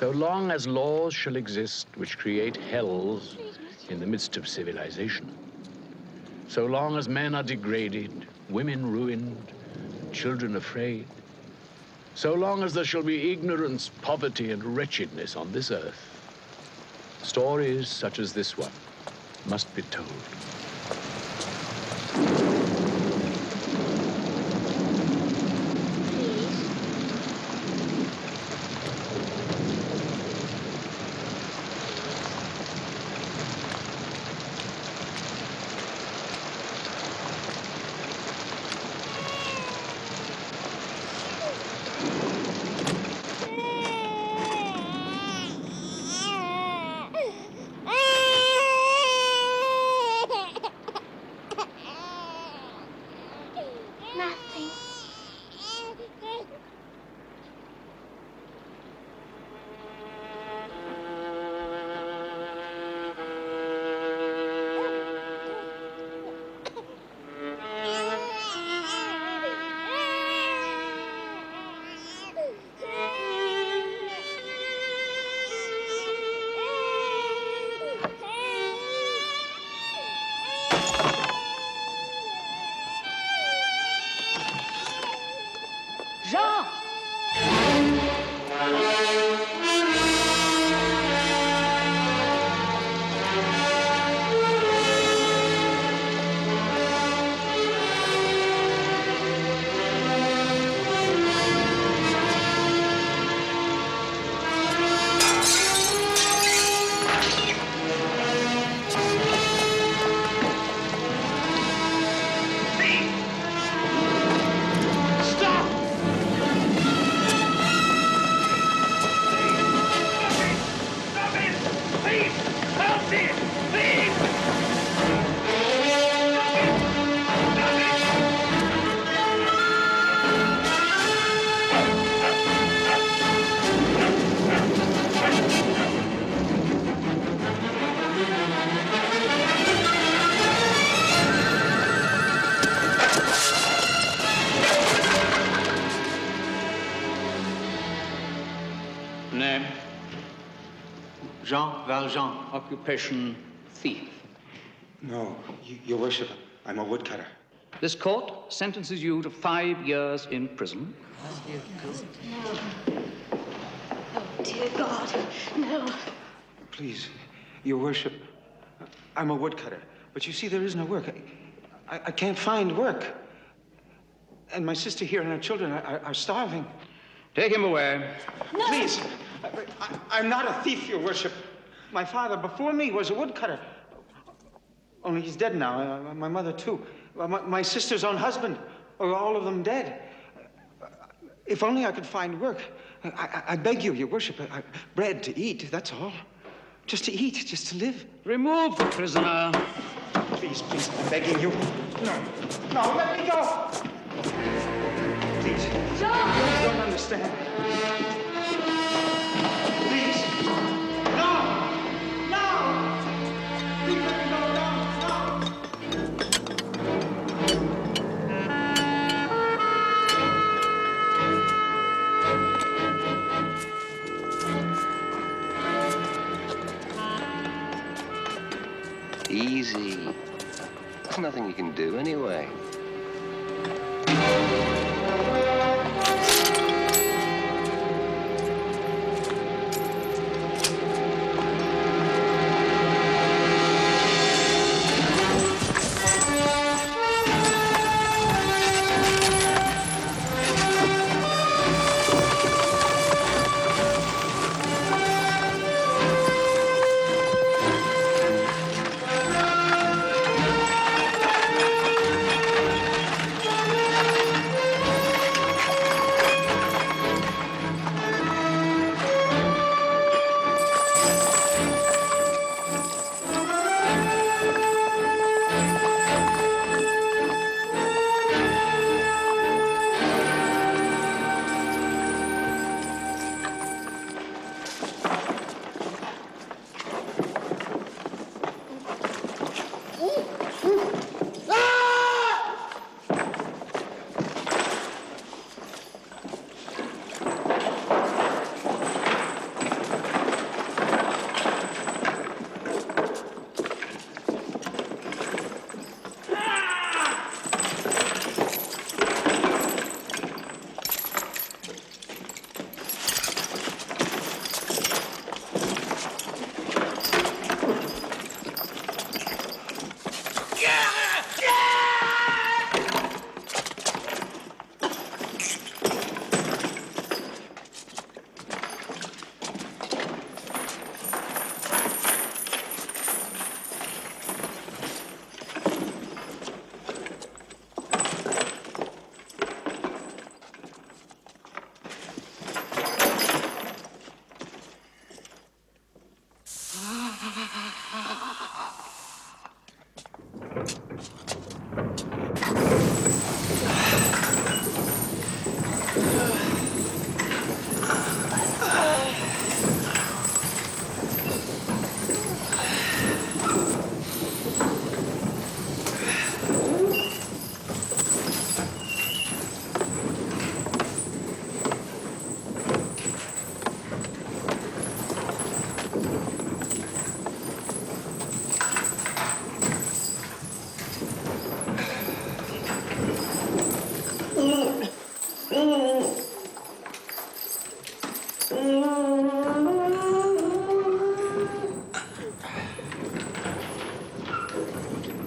So long as laws shall exist which create hells in the midst of civilization, so long as men are degraded, women ruined, children afraid, so long as there shall be ignorance, poverty, and wretchedness on this earth, stories such as this one must be told. Nothing. Jean! Name? Jean Valjean. Occupation, thief. No, Your Worship, I'm a woodcutter. This court sentences you to 5 years in prison. Oh, dear God, no. Please, Your Worship, I'm a woodcutter. But you see, there is no work. I can't find work. And my sister here and her children are starving. Take him away. No. Please, I'm not a thief, Your Worship. My father before me was a woodcutter. Only he's dead now. My mother, too. My sister's own husband. Are all of them dead. If only I could find work. I beg you, Your Worship, bread to eat, that's all. Just to eat, just to live. Remove the prisoner. Please, please, I'm begging you. No, let me go. Please. Jean! You don't understand. Please. No! No! Please let me go. No! Easy. There's nothing you can do anyway.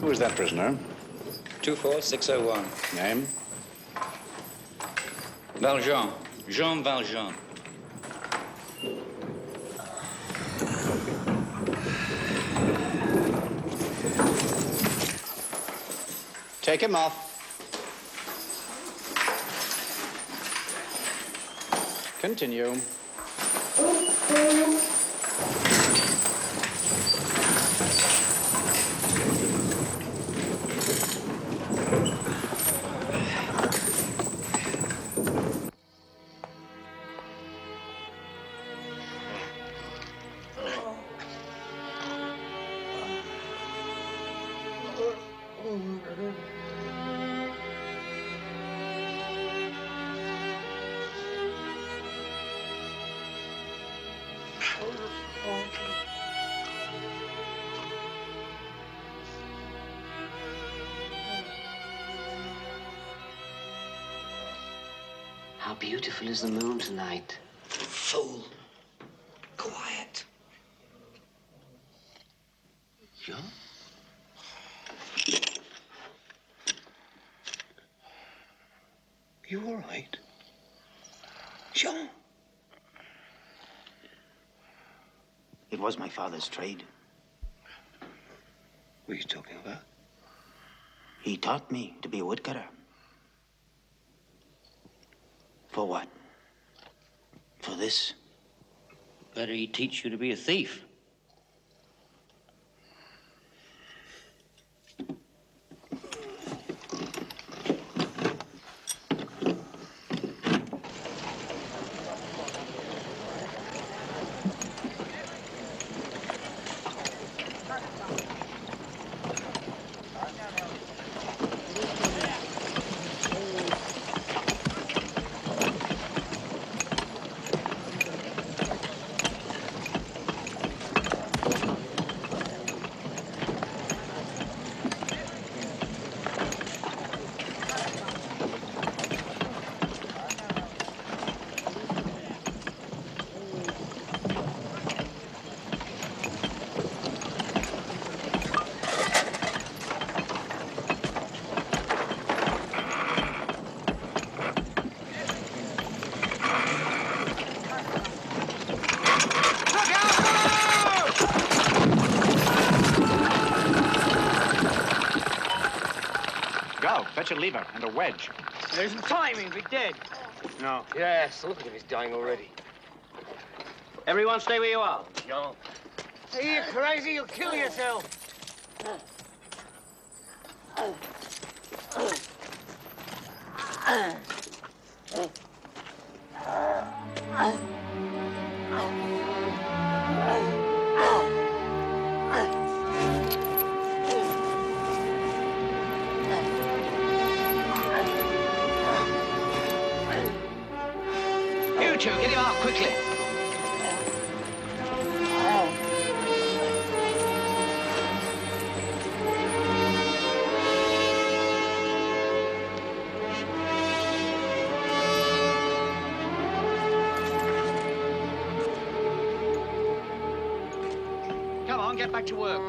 Who is that prisoner? 24601. Name? Valjean. Jean Valjean. Take him off. Continue. How beautiful is the moon tonight. Fool. Quiet. Jean? You all right? Jean? It was my father's trade. What are you talking about? He taught me to be a woodcutter. For what? For this? Better he teach you to be a thief. Go, fetch a lever and a wedge. There's timing, be dead. No. Yes, look at him, he's dying already. Everyone stay where you are. Jean. Are you crazy? You'll kill yourself. You two, get him out quickly. Come on, get back to work.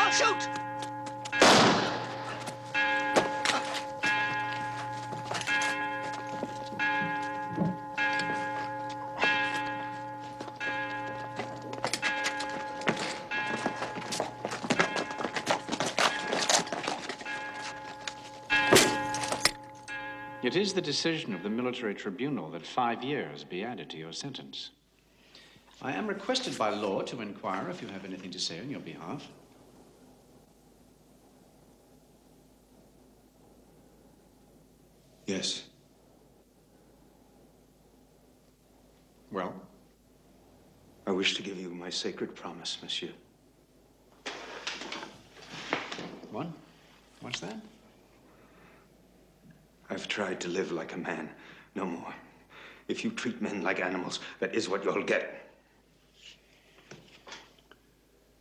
I'll shoot! It is the decision of the military tribunal that 5 years be added to your sentence. I am requested by law to inquire if you have anything to say on your behalf. Yes. Well? I wish to give you my sacred promise, monsieur. What? What's that? I've tried to live like a man, no more. If you treat men like animals, that is what you'll get.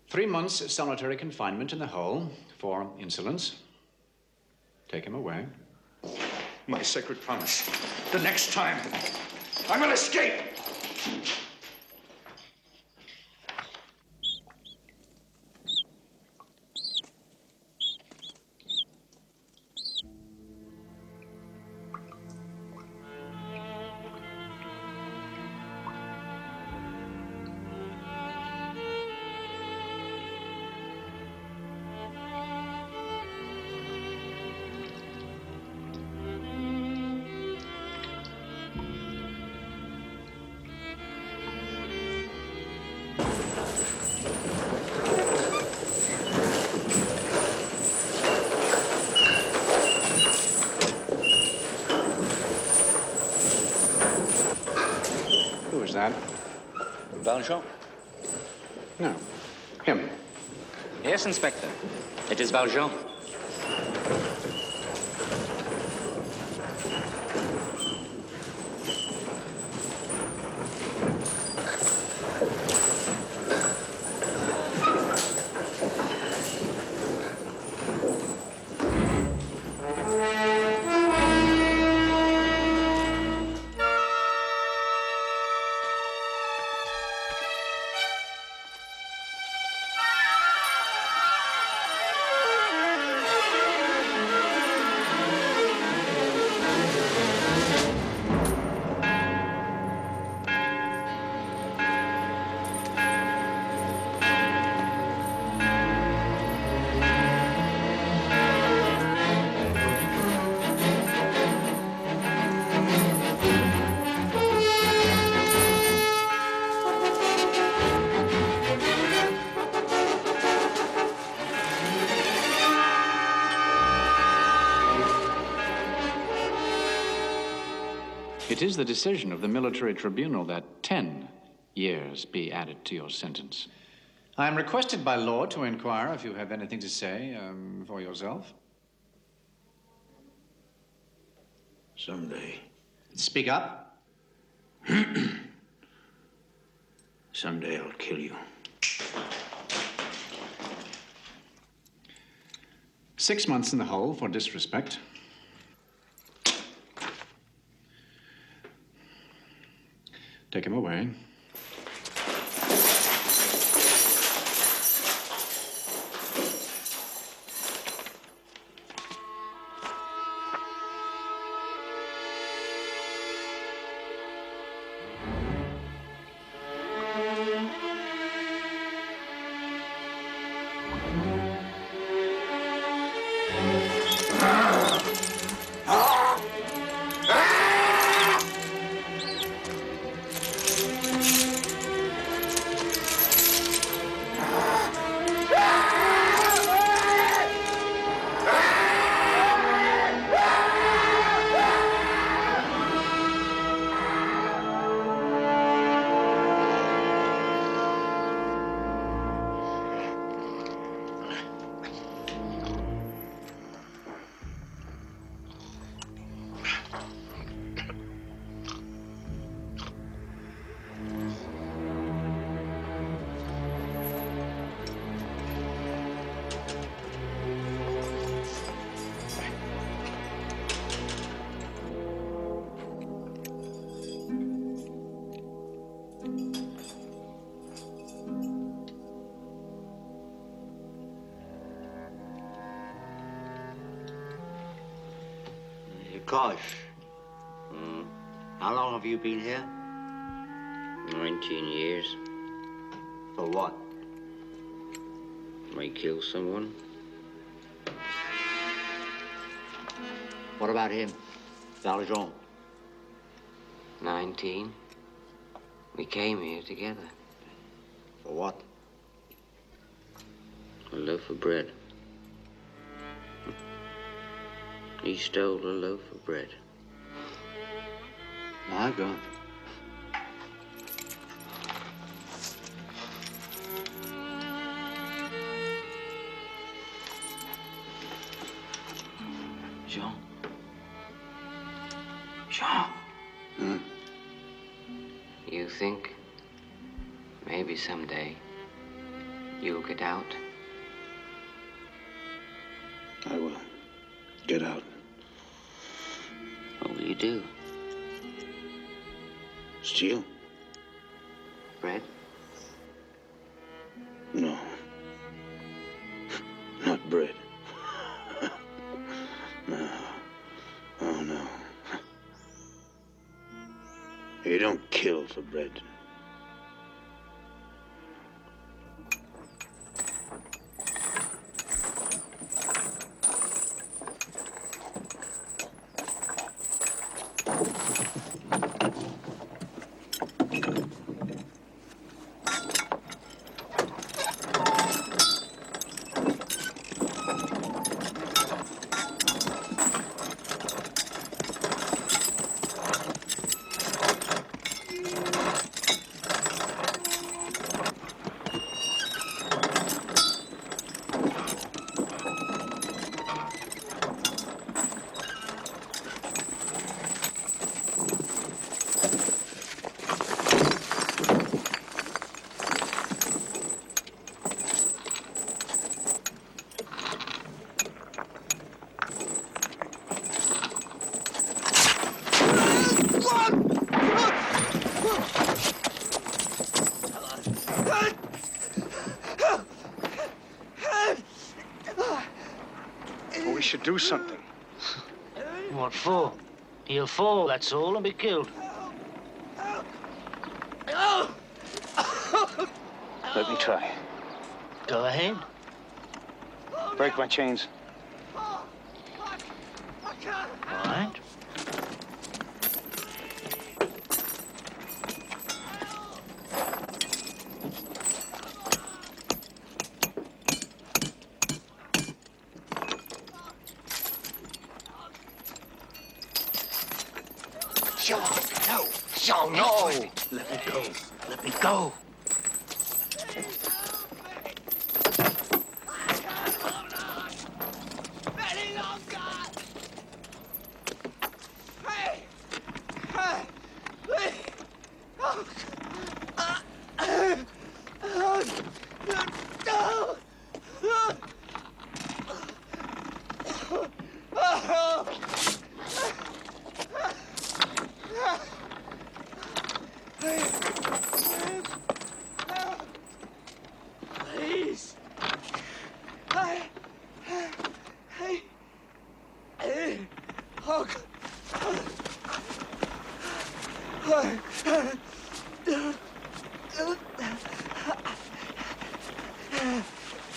3 months solitary confinement in the hole for insolence. Take him away. My sacred promise. The next time, I will escape! Who is that? Valjean? No. Him. Yes, Inspector. It is Valjean. It is the decision of the military tribunal that 10 years be added to your sentence. I am requested by law to inquire if you have anything to say for yourself. Someday. Speak up. Someday I'll kill you. 6 months in the hole for disrespect. Take him away. Kosh. How long have you been here? 19 years. For what? Might kill someone. What about him? Valjean? 19. We came here together. For what? A loaf of bread. He stole a loaf of bread. My God. Jean. Jean. You think maybe someday you'll get out? I will get out. What will you do? Steal? Bread? No. Not bread. No. Oh, no. You don't kill for bread. We should do something. What for? He'll fall, that's all, and be killed. Let me try. Go ahead. Break my chains. All right. Jean, no! Jean, no! Let me go. Let me go.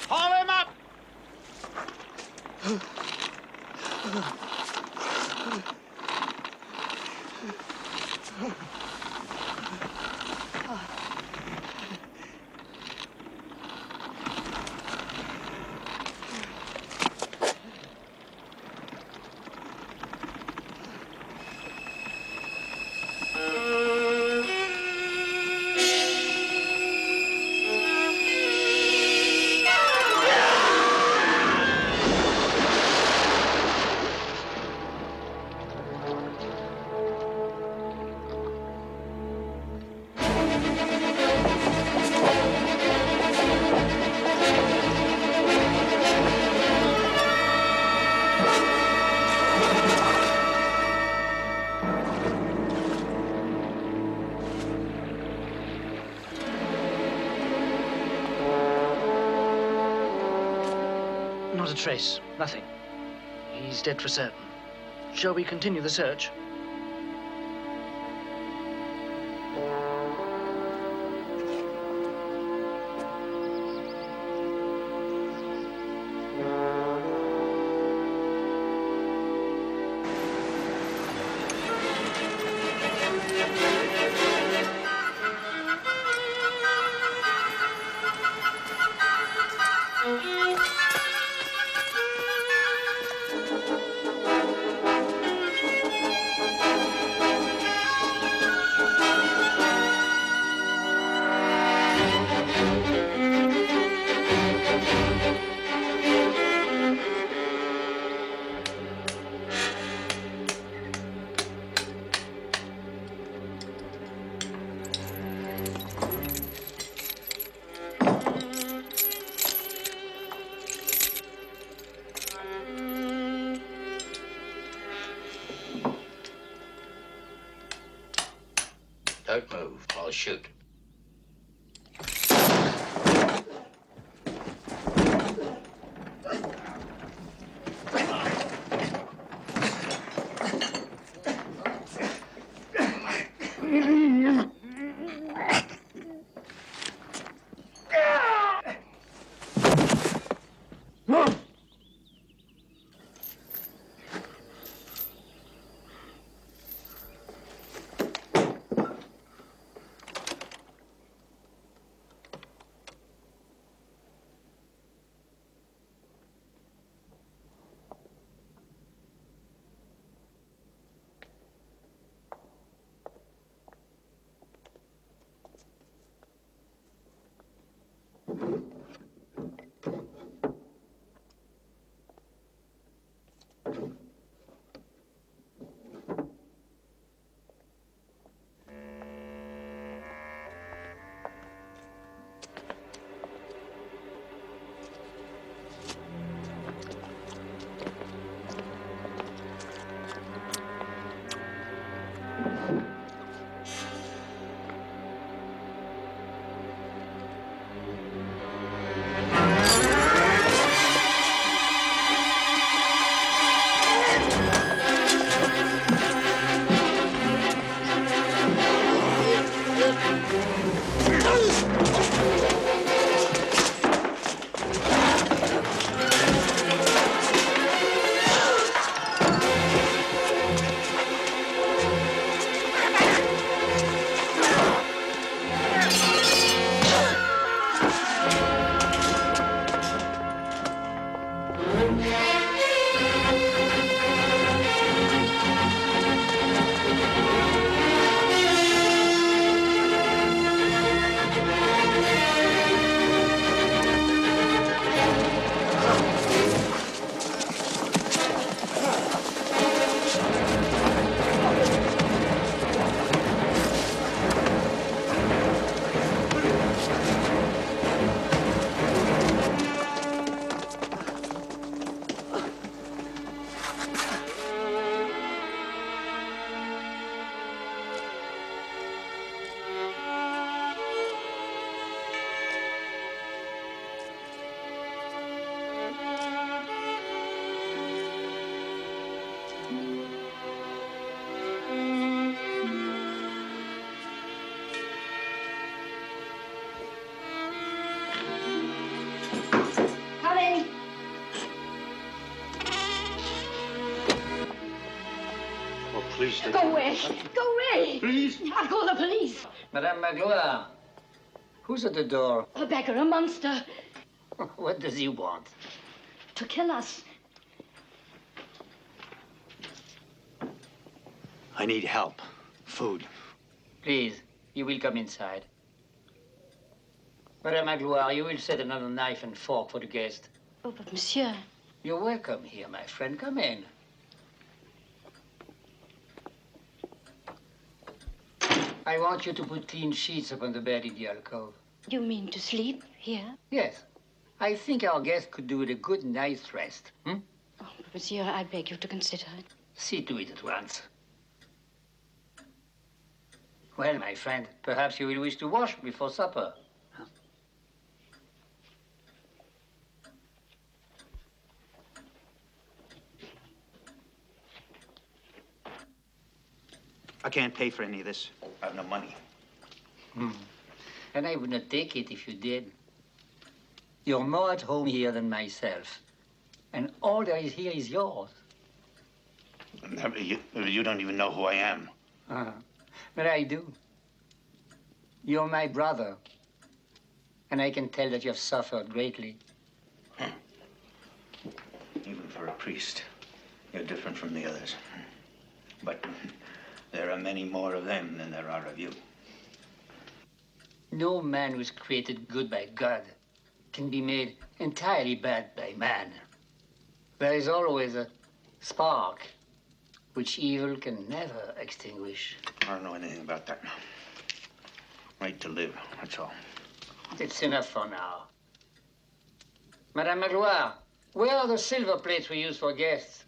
Haul him up! Not a trace. Nothing. He's dead for certain. Shall we continue the search? Don't move. I'll shoot. Coming. Oh, please. Go away. Go away. Please. I'll call the police. Madame Magloire, who's at the door? A beggar, a monster. What does he want? To kill us. I need help. Food. Please, you will come inside. Madame Magloire, you will set another knife and fork for the guest. Oh, but monsieur. You're welcome here, my friend. Come in. I want you to put clean sheets upon the bed in the alcove. You mean to sleep here? Yes. I think our guest could do with a good night's rest. Oh, but monsieur, I beg you to consider it. See to it at once. Well, my friend, perhaps you will wish to wash before supper. can't pay for any of this. I have no money. And I would not take it if you did. You're more at home here than myself. And all there is here is yours. You don't even know who I am. But I do. You're my brother. And I can tell that you have suffered greatly. Even for a priest, you're different from the others. But there are many more of them than there are of you. No man who's created good by God can be made entirely bad by man. There is always a spark which evil can never extinguish. I don't know anything about that. Right to live, that's all. It's enough for now. Madame Magloire, where are the silver plates we use for guests?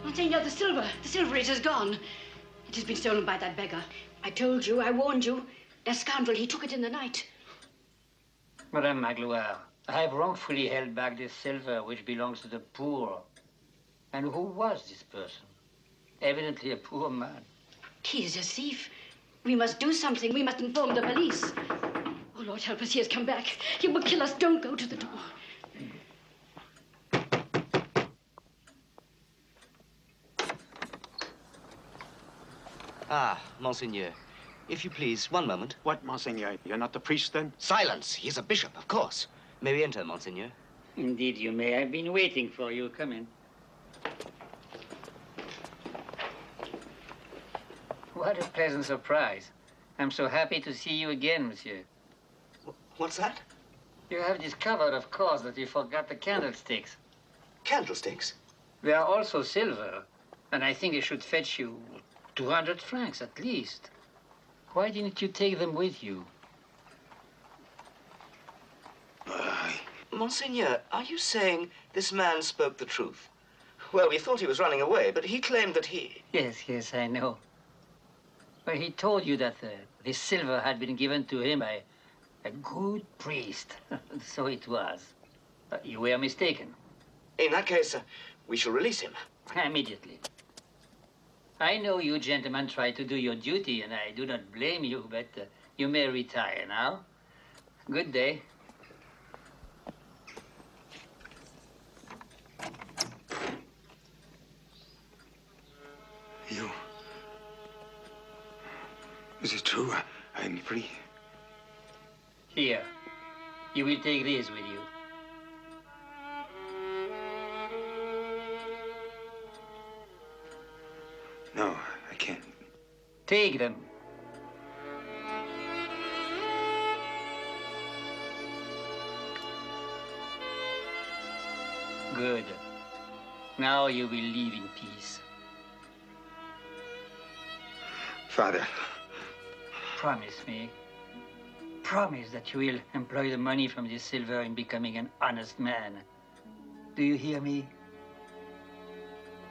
Monseigneur, the silver is gone. It has been stolen by that beggar. I told you, I warned you. That scoundrel, he took it in the night. Madame Magloire, I have wrongfully held back this silver which belongs to the poor. And who was this person? Evidently a poor man. He is a thief. We must do something. We must inform the police. Oh, Lord, help us. He has come back. He will kill us. Don't go to the door. Ah, Monseigneur. If you please, one moment. What, Monseigneur? You're not the priest, then? Silence! He is a bishop, of course. May we enter, Monseigneur? Indeed you may. I've been waiting for you. Come in. What a pleasant surprise. I'm so happy to see you again, monsieur. What's that? You have discovered, of course, that you forgot the candlesticks. Candlesticks? They are also silver, and I think they should fetch you 200 francs at least. Why didn't you take them with you? Monseigneur, are you saying this man spoke the truth? Well, we thought he was running away, but he claimed that he... Yes, I know. Well, he told you that this silver had been given to him by a good priest. So it was. But you were mistaken. In that case, we shall release him. Immediately. I know you gentlemen tried to do your duty, and I do not blame you, but you may retire now. Good day. You... Is it true? I am free. Here, you will take this with you. No, I can't. Take them. Good. Now you will leave in peace. Father. Promise me. Promise that you will employ the money from this silver in becoming an honest man. Do you hear me?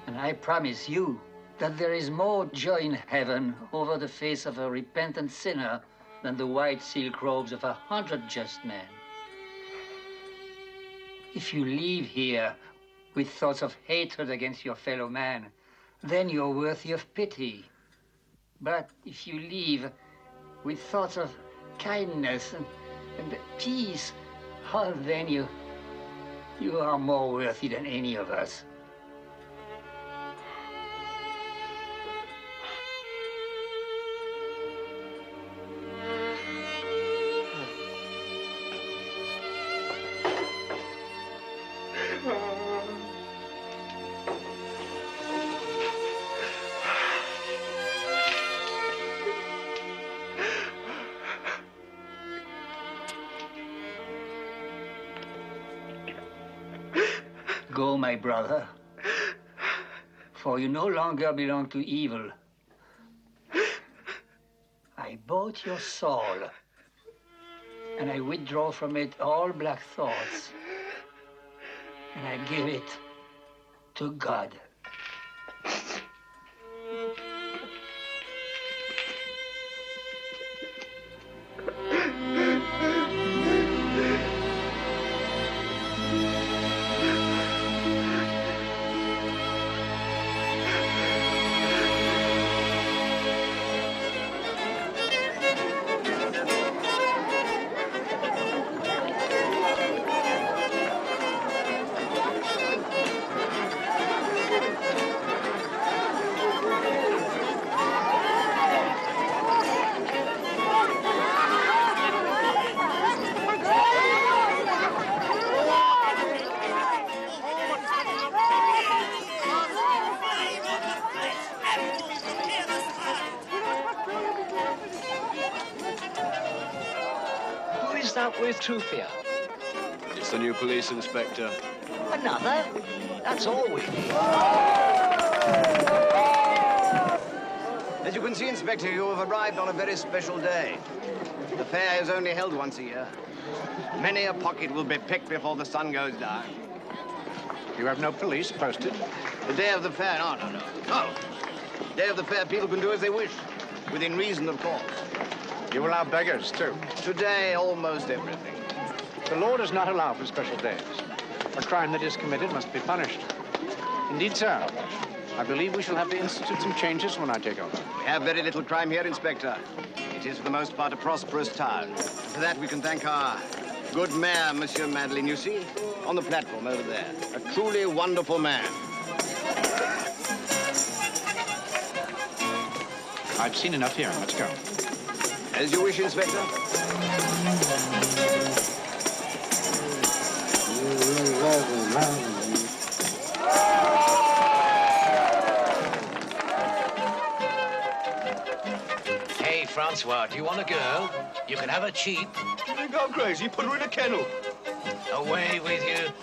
And I promise you that there is more joy in heaven over the face of a repentant sinner than the white silk robes of 100 just men. If you leave here with thoughts of hatred against your fellow man, then you're worthy of pity. But if you leave with thoughts of kindness and peace, oh, then you are more worthy than any of us. Go, my brother, for you no longer belong to evil. I bought your soul, and I withdraw from it all black thoughts, and I give it to God. Who is that with Truthia? It's the new police inspector. Another? That's all we need. As you can see, Inspector, you have arrived on a very special day. The fair is only held once a year. Many a pocket will be picked before the sun goes down. You have no police posted? The day of the fair, no. Day of the fair, people can do as they wish. Within reason, of course. You allow beggars, too? Today, almost everything. The law does not allow for special days. A crime that is committed must be punished. Indeed, sir. I believe we shall have to institute some changes when I take over. We have very little crime here, Inspector. It is, for the most part, a prosperous town. For that, we can thank our good mayor, Monsieur Madeline, you see, on the platform over there. A truly wonderful man. I've seen enough here. Let's go. As you wish, Inspector. Hey, Francois, do you want a girl? You can have her cheap. Don't go crazy. Put her in a kennel. Away with you.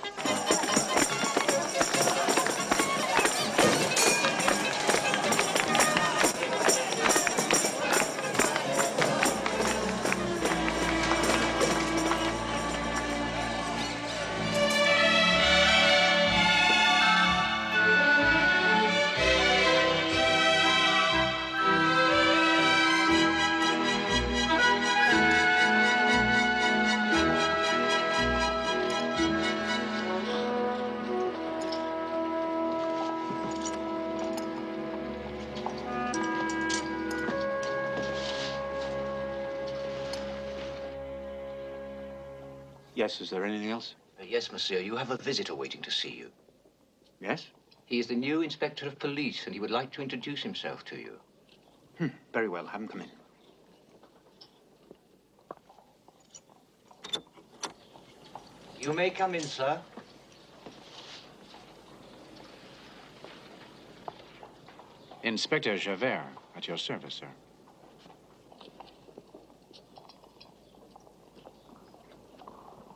Yes, is there anything else? Yes, monsieur, you have a visitor waiting to see you. Yes? He is the new inspector of police, and he would like to introduce himself to you. Very well, have him come in. You may come in, sir. Inspector Javert, at your service, sir.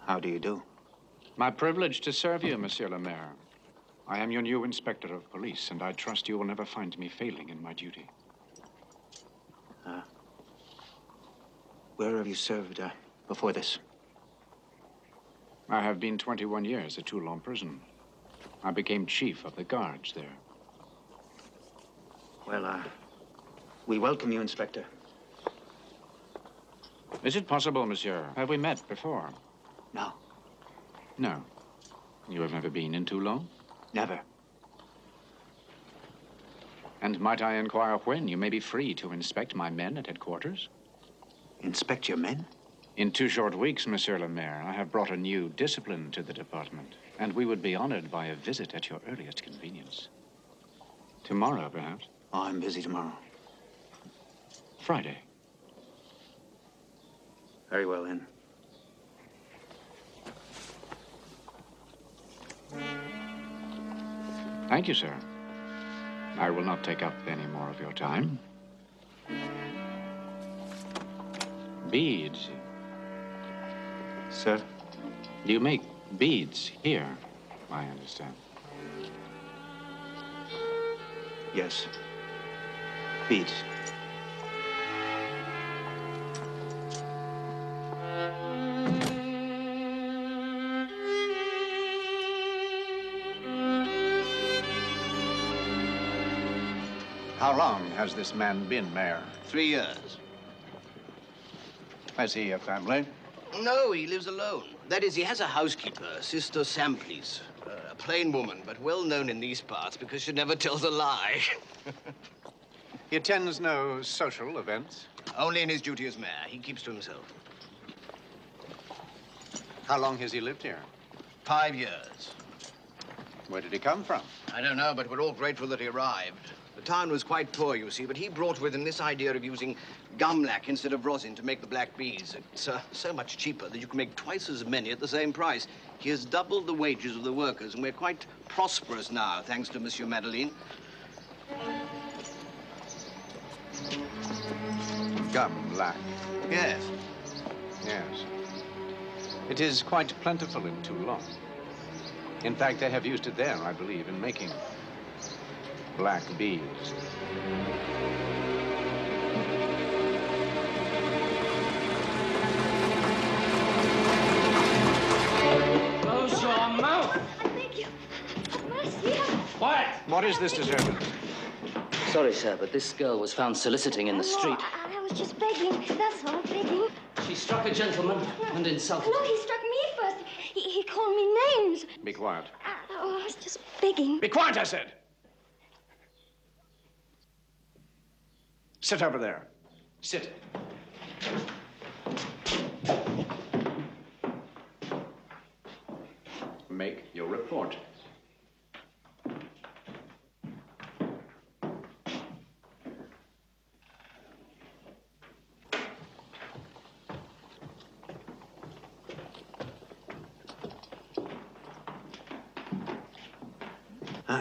How do you do? My privilege to serve you, Monsieur le Maire. I am your new inspector of police, and I trust you will never find me failing in my duty. Where have you served before this? I have been 21 years at Toulon prison. I became chief of the guards there. Well, we welcome you, Inspector. Is it possible, monsieur? Have we met before? No. No. You have never been in Toulon? Never. And might I inquire when you may be free to inspect my men at headquarters? Inspect your men? In 2 short weeks, Monsieur le Maire, I have brought a new discipline to the department, and we would be honored by a visit at your earliest convenience. Tomorrow, perhaps? Oh, I'm busy tomorrow. Friday. Very well, then. Thank you, sir. I will not take up any more of your time. Beads. Sir? You make beads here, I understand. Yes. Beads. How long has this man been mayor? 3 years. Has he a family? No, he lives alone. That is, he has a housekeeper, Sister Samples. A plain woman, but well known in these parts because she never tells a lie. He attends no social events? Only in his duty as mayor. He keeps to himself. How long has he lived here? 5 years. Where did he come from? I don't know, but we're all grateful that he arrived. The town was quite poor, you see, but he brought with him this idea of using gumlac instead of rosin to make the black beads. It's so much cheaper that you can make twice as many at the same price. He has doubled the wages of the workers, and we're quite prosperous now, thanks to Monsieur Madeleine. Gumlac. Yes. Yes. It is quite plentiful in Toulon. In fact, they have used it there, I believe, in making black beads. Close your mouth! I beg you. Mercy. What? What is this disturbance? Sorry, sir, but this girl was found soliciting in the street. I was just begging. That's all, begging. She struck a gentleman and insulted No, he struck me first. He called me names. Be quiet. I was just begging. Be quiet, I said! Sit over there. Sit. Make your report.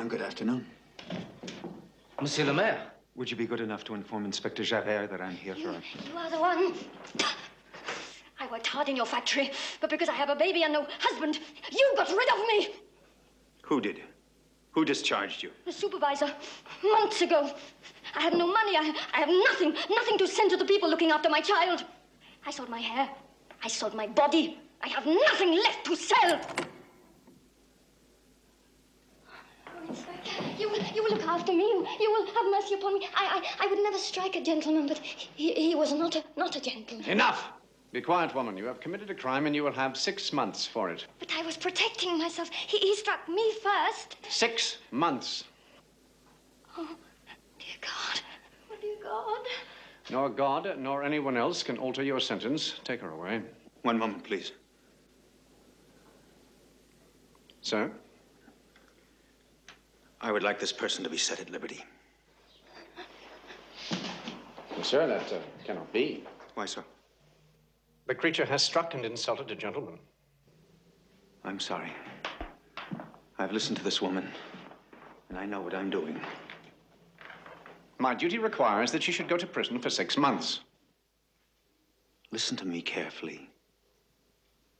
Good afternoon. Monsieur le Maire. Would you be good enough to inform Inspector Javert that I'm here for... You are the one. I worked hard in your factory, but because I have a baby and no husband, you got rid of me. Who did? Who discharged you? The supervisor, months ago. I have no money. I have nothing to send to the people looking after my child. I sold my hair. I sold my body. I have nothing left to sell. You will look after me. You will have mercy upon me. I would never strike a gentleman, but he was not a gentleman. Enough! Be quiet, woman. You have committed a crime and you will have 6 months for it. But I was protecting myself. He struck me first. 6 months. Oh, dear God. Oh, dear God. Nor God, nor anyone else can alter your sentence. Take her away. One moment, please. Sir? I would like this person to be set at liberty. Sir, that cannot be. Why so? The creature has struck and insulted a gentleman. I'm sorry. I've listened to this woman, and I know what I'm doing. My duty requires that she should go to prison for 6 months. Listen to me carefully.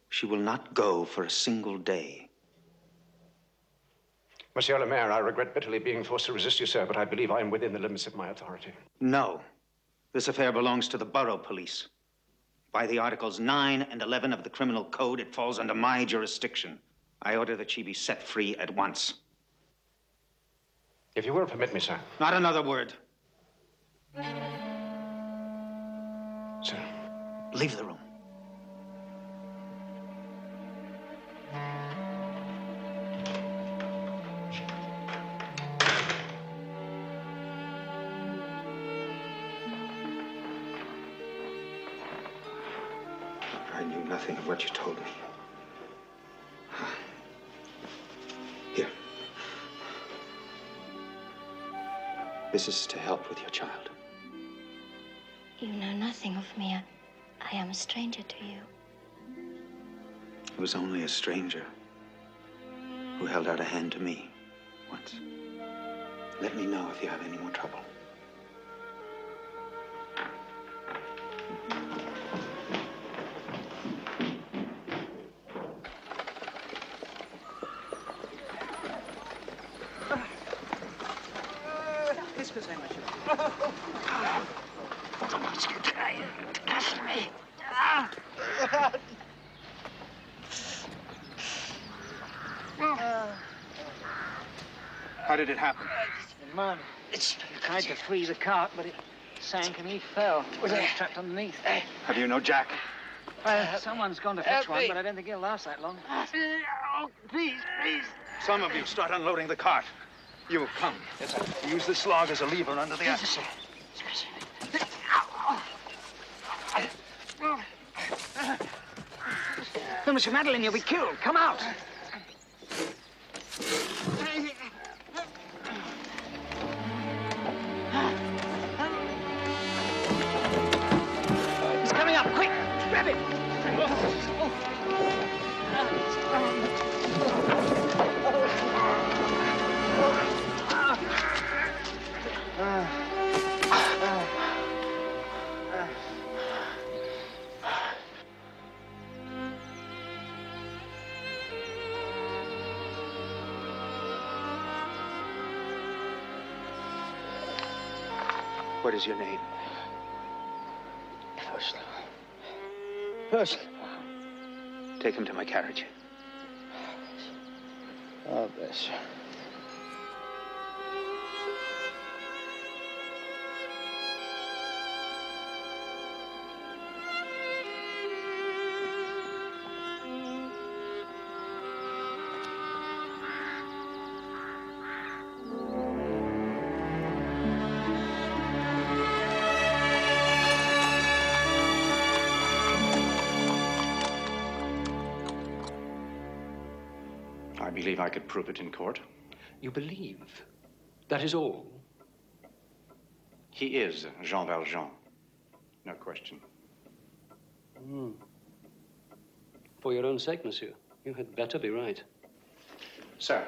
She will not go for a single day. Monsieur le Maire, I regret bitterly being forced to resist you, sir, but I believe I am within the limits of my authority. No. This affair belongs to the borough police. By the Articles 9 and 11 of the Criminal Code, it falls under my jurisdiction. I order that she be set free at once. If you will permit me, sir. Not another word. Sir. Leave the room. I knew nothing of what you told me. Here. This is to help with your child. You know nothing of me. I am a stranger to you. It was only a stranger who held out a hand to me once. Let me know if you have any more trouble. How did it happen? The mud. It's tried to free the cart, but it sank and he fell. Was trapped underneath. Have you no jack? Someone's gone to fetch one, but I don't think he'll last that long. Oh, please, please. Some of you start unloading the cart. You come. Yes, sir. Use this log as a lever under the Yes, axle. No, Mr. Madeline, you'll be killed. Come out. He's coming up. Quick, grab him. What is your name? First. Take him to my carriage. Oh, bless you. I believe I could prove it in court. You believe? That is all? He is Jean Valjean. No question. For your own sake, monsieur, you had better be right. Sir.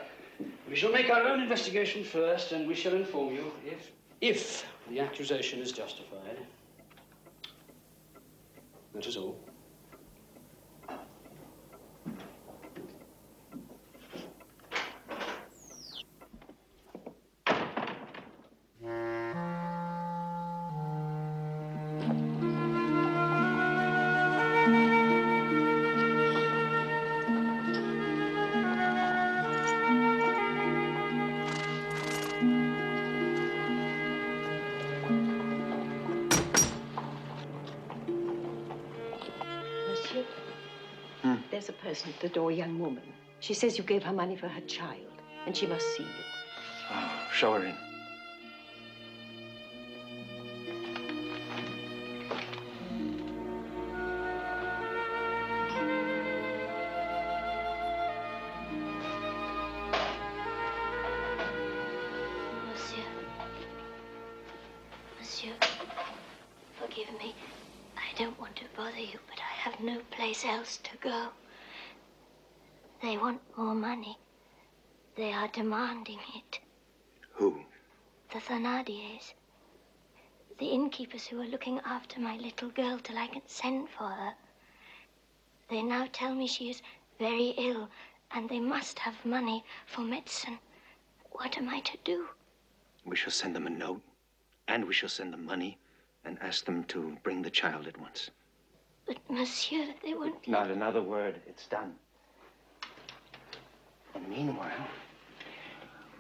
We shall make our own investigation first, and we shall inform you if the accusation is justified. That is all. Monsieur, there's a person at the door, a young woman. She says you gave her money for her child, and she must see you. Oh, show her in. Monsieur, forgive me. I don't want to bother you, but I have no place else to go. They want more money. They are demanding it. Who? The Thénardiers. The innkeepers who are looking after my little girl till I can send for her. They now tell me she is very ill and they must have money for medicine. What am I to do? We shall send them a note, and we shall send them money, and ask them to bring the child at once. But, monsieur, they won't... Not another word. It's done. And meanwhile,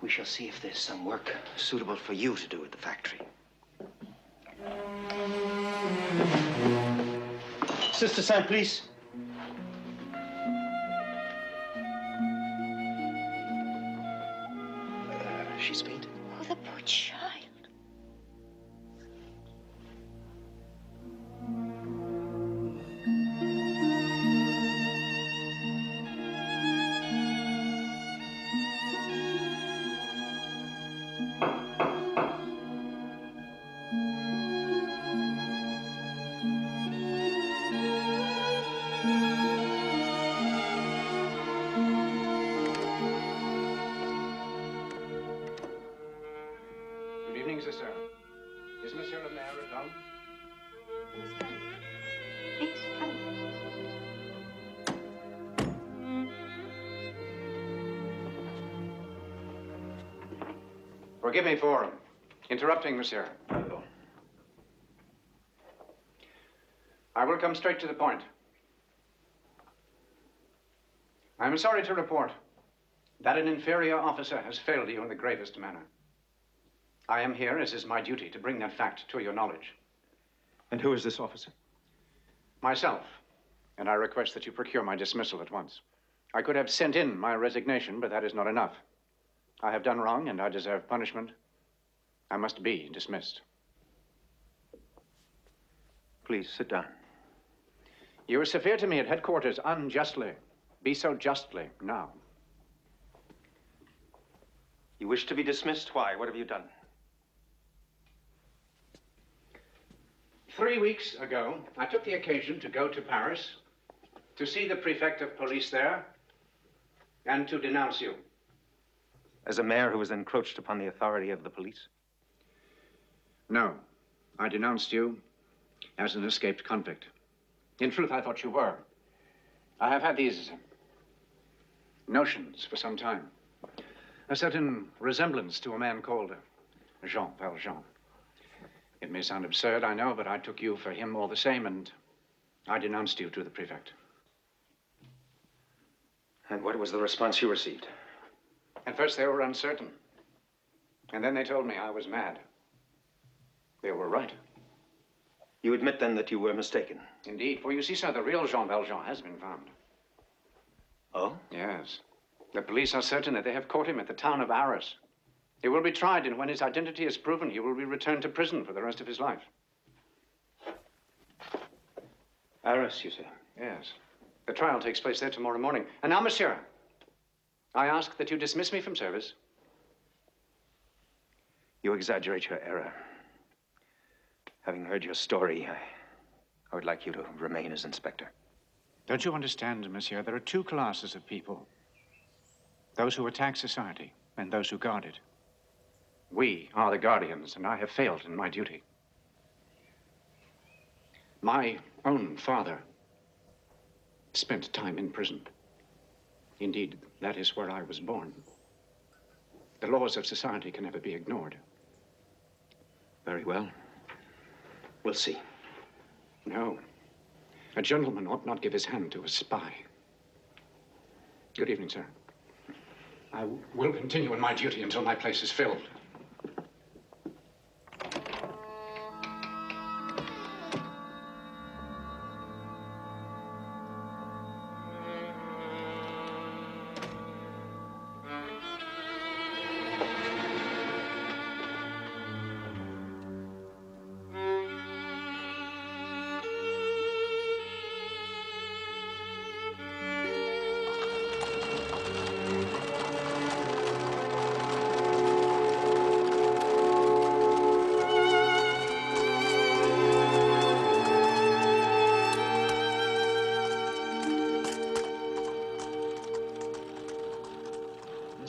we shall see if there's some work suitable for you to do at the factory. Sister Simplice. She's fainted. Oh, the poor child. Good evening, sister. Is Monsieur le Maire at home? Please, come. Forgive me for interrupting, monsieur. I will come straight to the point. I am sorry to report that an inferior officer has failed you in the gravest manner. I am here, as is my duty, to bring that fact to your knowledge. And who is this officer? Myself. And I request that you procure my dismissal at once. I could have sent in my resignation, but that is not enough. I have done wrong, and I deserve punishment. I must be dismissed. Please, sit down. You were severe to me at headquarters unjustly. Be so justly now. You wish to be dismissed? Why? What have you done? 3 weeks ago, I took the occasion to go to Paris, to see the prefect of police there, and to denounce you. As a mayor who has encroached upon the authority of the police? No, I denounced you as an escaped convict. In truth, I thought you were. I have had these notions for some time. A certain resemblance to a man called Jean Valjean. It may sound absurd, I know, but I took you for him all the same, and I denounced you to the prefect. And what was the response you received? At first, they were uncertain. And then they told me I was mad. They were right. You admit, then, that you were mistaken? Indeed, for you see, sir, the real Jean Valjean has been found. Oh? Yes. The police are certain that they have caught him at the town of Arras. He will be tried, and when his identity is proven, he will be returned to prison for the rest of his life. Arras, you say? Yes. The trial takes place there tomorrow morning. And now, monsieur, I ask that you dismiss me from service. You exaggerate your error. Having heard your story, I would like you to remain as inspector. Don't you understand, monsieur? There are two classes of people. Those who attack society and those who guard it. We are the guardians, and I have failed in my duty. My own father spent time in prison. Indeed, that is where I was born. The laws of society can never be ignored. Very well. We'll see. No. A gentleman ought not give his hand to a spy. Good evening, sir. I will continue in my duty until my place is filled.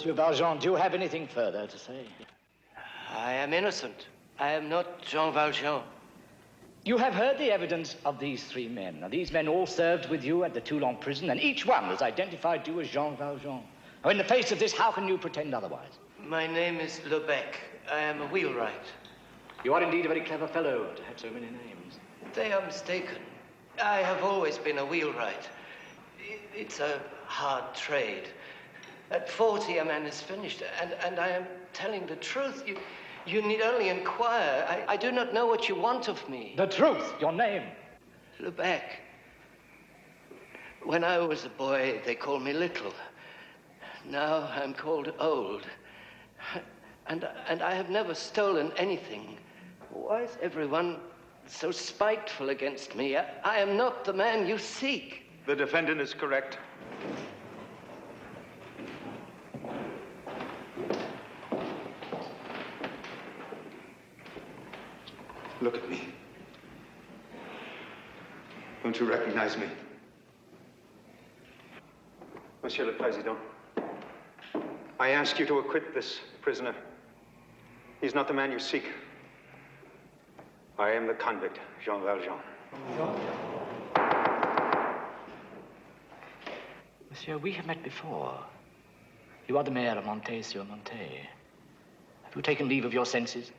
Monsieur Valjean, do you have anything further to say? I am innocent. I am not Jean Valjean. You have heard the evidence of these three men. Now, these men all served with you at the Toulon prison, and each one has identified you as Jean Valjean. Now, in the face of this, how can you pretend otherwise? My name is Lebec. I am a wheelwright. You are indeed a very clever fellow to have so many names. They are mistaken. I have always been a wheelwright. It's a hard trade. At 40, a man is finished, and I am telling the truth. You need only inquire. I do not know what you want of me. The truth, your name. Lebec. When I was a boy, they called me Little. Now I'm called Old. And I have never stolen anything. Why is everyone so spiteful against me? I am not the man you seek. The defendant is correct. Look at me. Don't you recognize me? Monsieur le Président, I ask you to acquit this prisoner. He's not the man you seek. I am the convict, Jean Valjean. Monsieur, we have met before. You are the mayor of Montet-sur-Montet. Have you taken leave of your senses?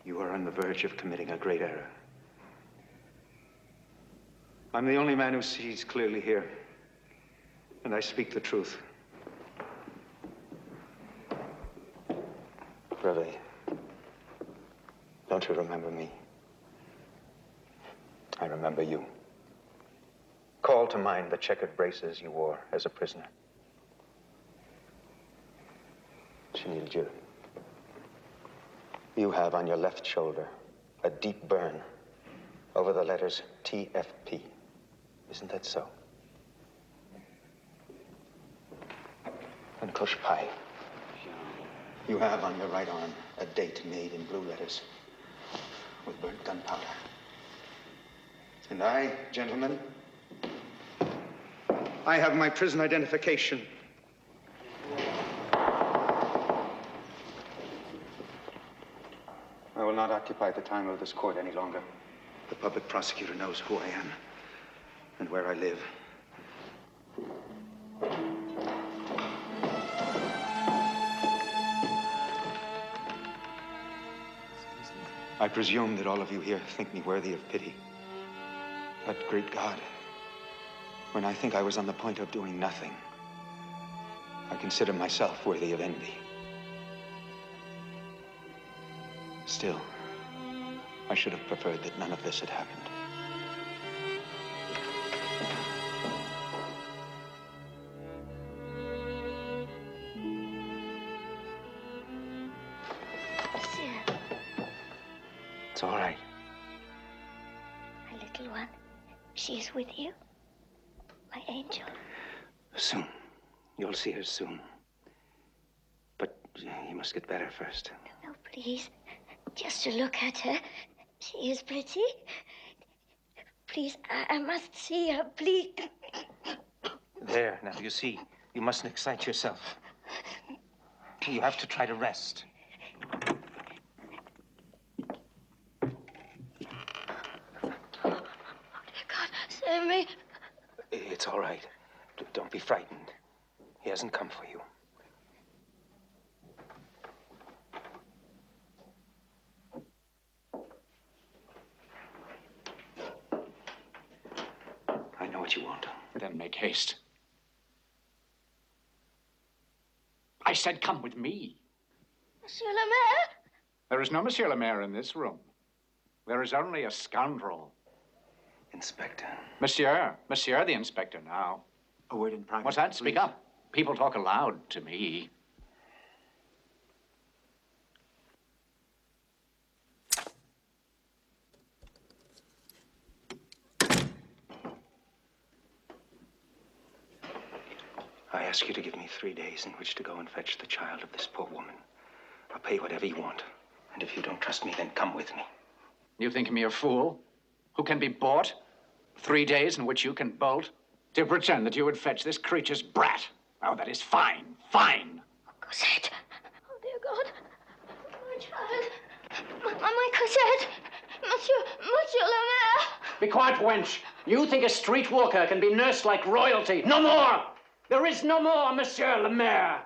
You are on the verge of committing a great error. I'm the only man who sees clearly here, and I speak the truth. Brevet, don't you remember me? I remember you. Call to mind the checkered braces you wore as a prisoner. Chenildieu. You have on your left shoulder a deep burn over the letters TFP. Isn't that so? And Cochepaille. You have on your right arm a date made in blue letters with burnt gunpowder. And I, gentlemen, I have my prison identification. I will not occupy the time of this court any longer. The public prosecutor knows who I am and where I live. I presume that all of you here think me worthy of pity. But, great God, when I think I was on the point of doing nothing, I consider myself worthy of envy. Still, I should have preferred that none of this had happened. Monsieur, It's all right. my little one, she is with you, my angel. Soon. You'll see her soon. But you must get better first. No, please. Just to look at her. She is pretty. Please, I must see her, please. There, now, you see, you mustn't excite yourself. You have to try to rest. God, save me. It's all right. Don't be frightened. He hasn't come for you. I know what you want. Then make haste. I said come with me. Monsieur le Maire? There is no Monsieur le Maire in this room. There is only a scoundrel. Inspector. Monsieur the inspector now. A word in private. What's that? Speak please. up. People talk aloud to me. I ask you to give me 3 days in which to go and fetch the child of this poor woman. I'll pay whatever you want. And if you don't trust me, then come with me. You think me a fool? Who can be bought? 3 days in which you can bolt? To pretend that you would fetch this creature's brat. Oh, that is fine, fine. Cosette. Oh, dear God. My child. My Cosette. Monsieur le Maire. Be quiet, wench. You think a street walker can be nursed like royalty. No more! There is no more, Monsieur le Maire.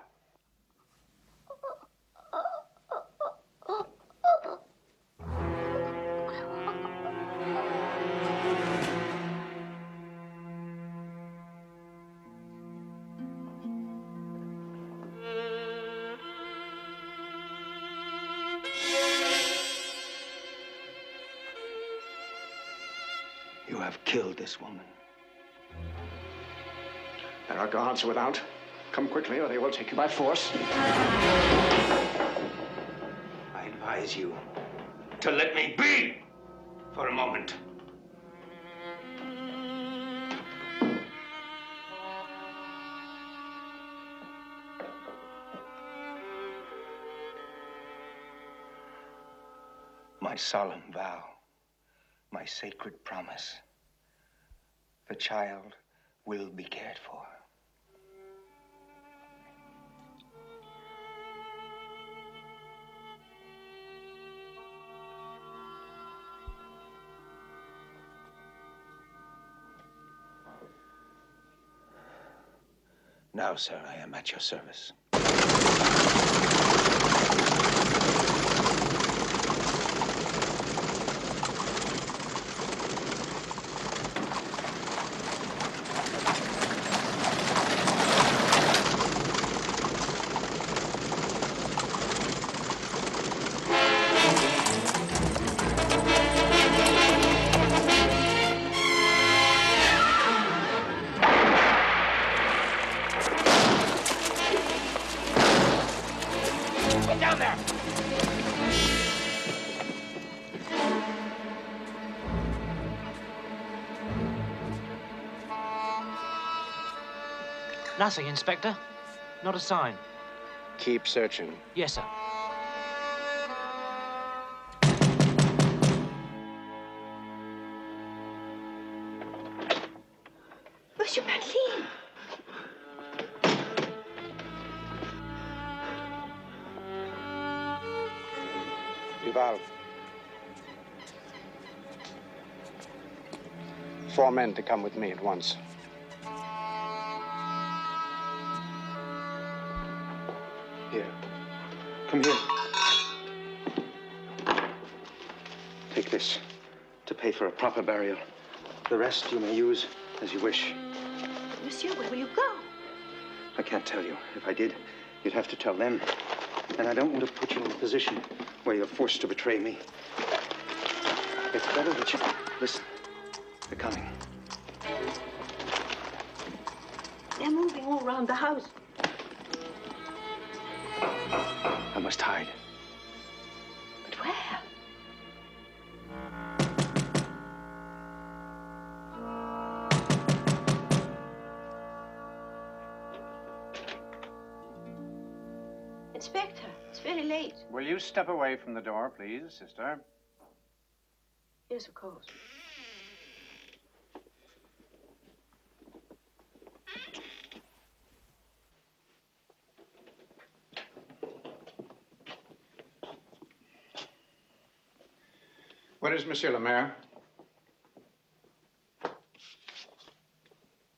You have killed this woman. There are guards without. Come quickly, or they will take you by force. I advise you to let me be for a moment. My solemn vow, my sacred promise. The child will be cared for. Now, sir, I am at your service. Get down there! Nothing, Inspector. Not a sign. Keep searching. Yes, sir. Monsieur Madeleine. Duval. 4 men to come with me at once. Here. Come here. Take this to pay for a proper burial. The rest you may use as you wish. Monsieur, where will you go? I can't tell you. If I did, you'd have to tell them. And I don't want to put you in a position where you're forced to betray me. It's better that you... Listen. They're coming. They're moving all around the house. I must hide. But where? Inspector, it's very late. Will you step away from the door, please, sister? Yes, of course. Where is Monsieur le Maire?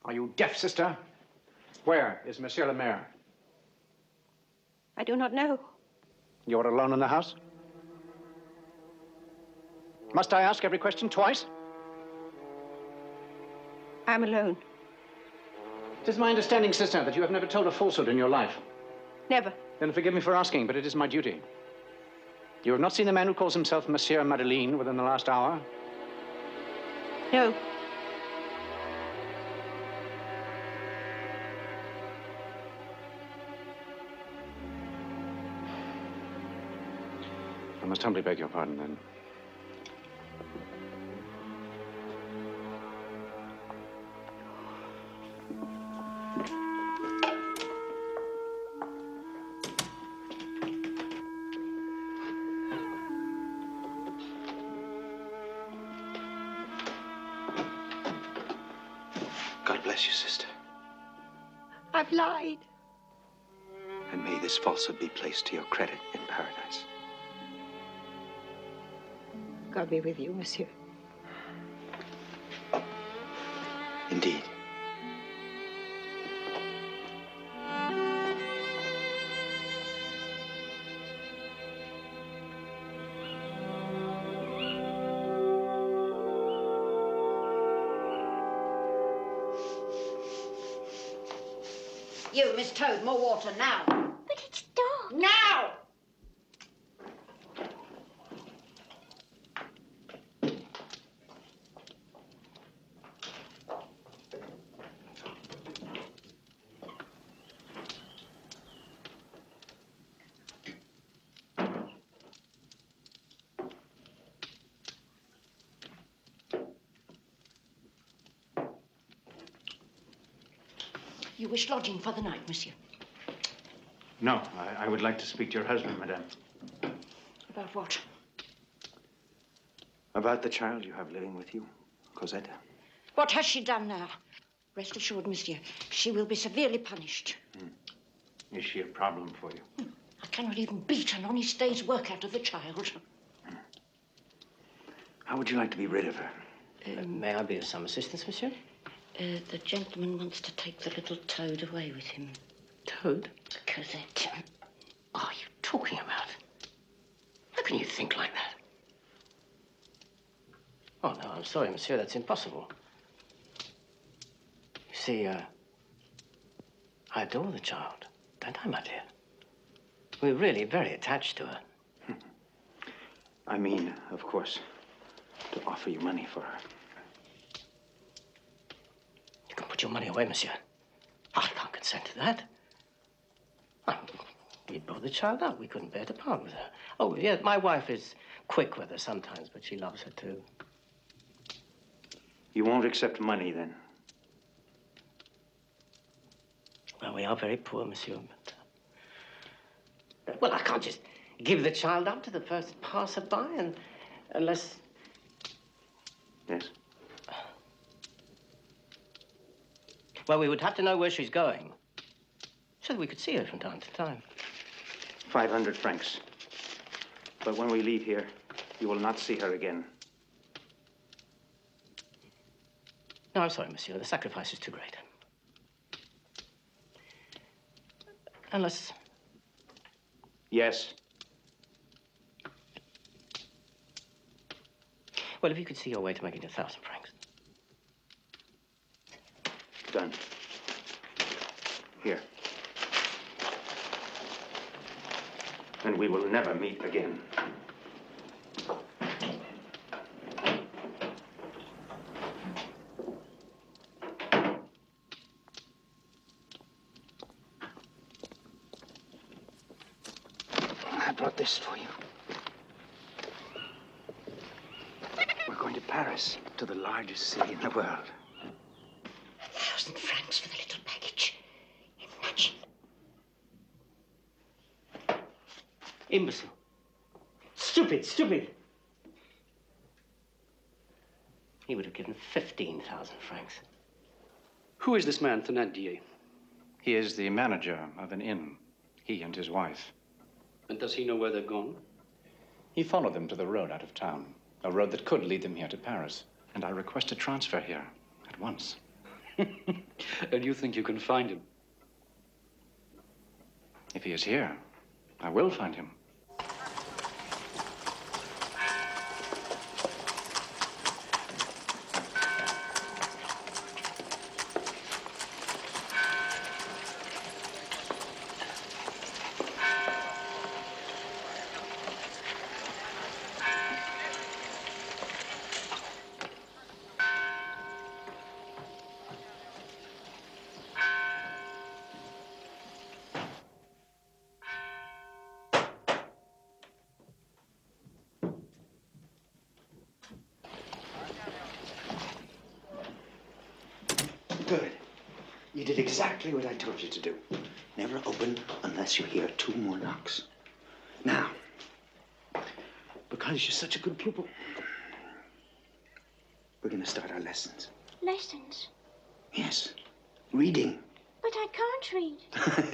Are you deaf, sister? Where is Monsieur le Maire? I do not know. You're alone in the house? Must I ask every question twice? I'm alone. It is my understanding, sister, that you have never told a falsehood in your life. Never. Then forgive me for asking, but it is my duty. You have not seen the man who calls himself Monsieur Madeleine within the last hour? No. I must humbly beg your pardon, then. God bless you, sister. I've lied. And may this falsehood be placed to your credit in paradise. God be with you, monsieur. Indeed. You, Miss Toad, more water now. But it's dark. Now! You wish lodging for the night, monsieur? No, I would like to speak to your husband, madame. About what? About the child you have living with you, Cosetta. What has she done now? Rest assured, monsieur, she will be severely punished. Is she a problem for you? I cannot even beat an honest day's work out of the child. How would you like to be rid of her? May I be of some assistance, monsieur? The gentleman wants to take the little Toad away with him. Toad? Cosette. What are you talking about? How can you think like that? Oh, no, I'm sorry, monsieur, that's impossible. You see, I adore the child, don't I, my dear? We're really very attached to her. I mean, of course, to offer you money for her. You can put your money away, monsieur. I can't consent to that. We brought the child up. We couldn't bear to part with her. Oh, yeah, my wife is quick with her sometimes, but she loves her, too. You won't accept money, then? Well, we are very poor, monsieur, but... well, I can't just give the child up to the first passerby, unless... Yes? Well, we would have to know where she's going, so that we could see her from time to time. 500 francs. But when we leave here, you will not see her again. No, I'm sorry, monsieur. The sacrifice is too great. Unless... Yes. Well, if you could see your way to making 1,000 francs. Done. Here. And we will never meet again. I brought this for you. We're going to Paris, to the largest city in the world. 1,000 francs for the little package. Imagine. Imbecile. Stupid, stupid. He would have given 15,000 francs. Who is this man, Thénardier? He is the manager of an inn. He and his wife. And does he know where they've gone? He followed them to the road out of town. A road that could lead them here to Paris. And I request a transfer here at once. And you think you can find him? If he is here, I will find him. Good. You did exactly what I told you to do. Never open unless you hear 2 more knocks. Now, because you're such a good pupil, we're going to start our lessons. Lessons? Yes, reading. But I can't read.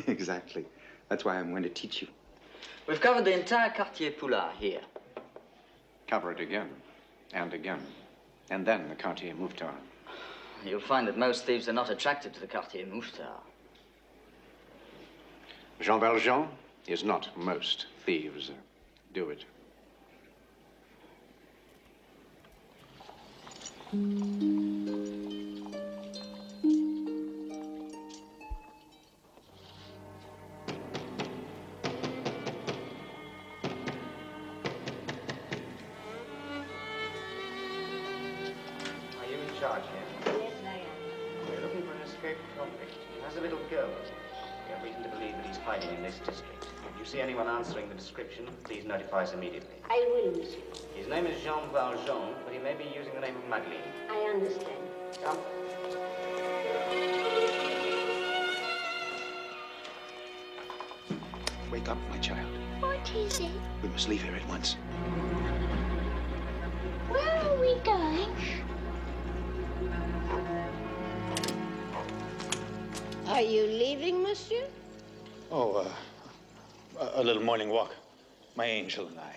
Exactly. That's why I'm going to teach you. We've covered the entire Quartier Poulard here. Cover it again, and again, and then the Quartier Mouffetard. You'll find that most thieves are not attracted to the Quartier Mouffetard. Jean Valjean is not most thieves. Do it. Are you in charge here? Yes, I am. We're looking for an escaped convict. He has a little girl. We have reason to believe that he's hiding in this district. If you see anyone answering the description, please notify us immediately. I will, monsieur. His name is Jean Valjean, but he may be using the name of Madeleine. I understand. Come. Wake up, my child. What is it? We must leave here at once. Where are we going? Are you leaving, monsieur? Oh, a little morning walk. My angel and I.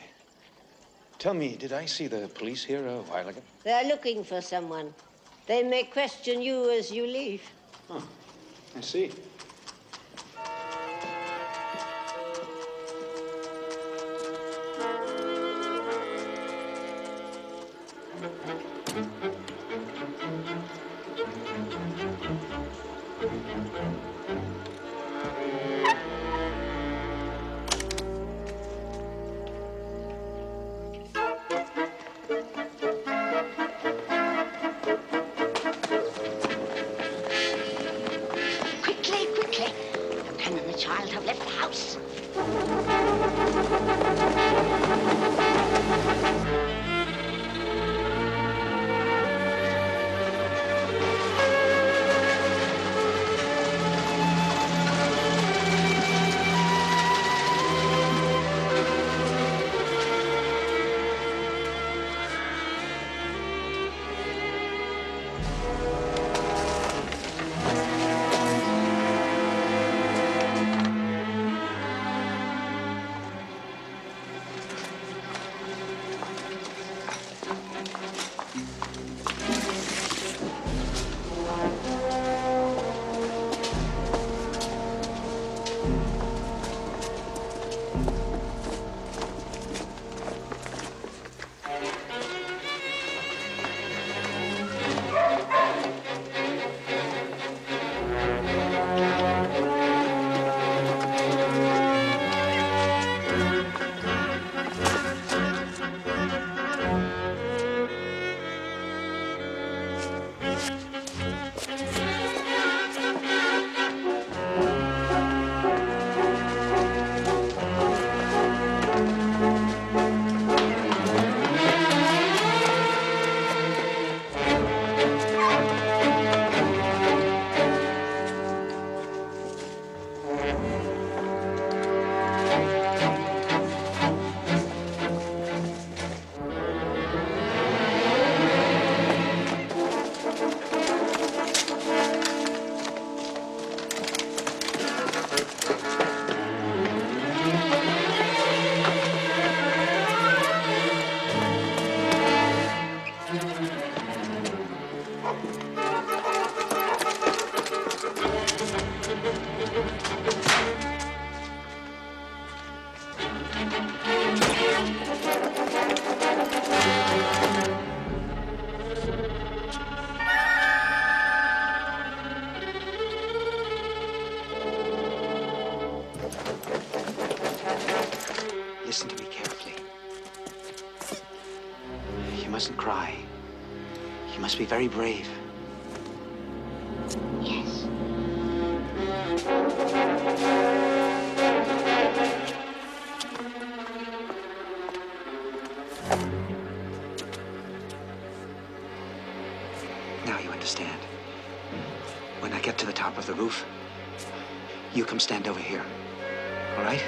Tell me, did I see the police here a while ago? They're looking for someone. They may question you as you leave. Oh, I see. Quickly, quickly. The pen and the child have left the house. Listen to me carefully. You mustn't cry. You must be very brave. Yes. Now you understand. When I get to the top of the roof, you come stand over here. All right?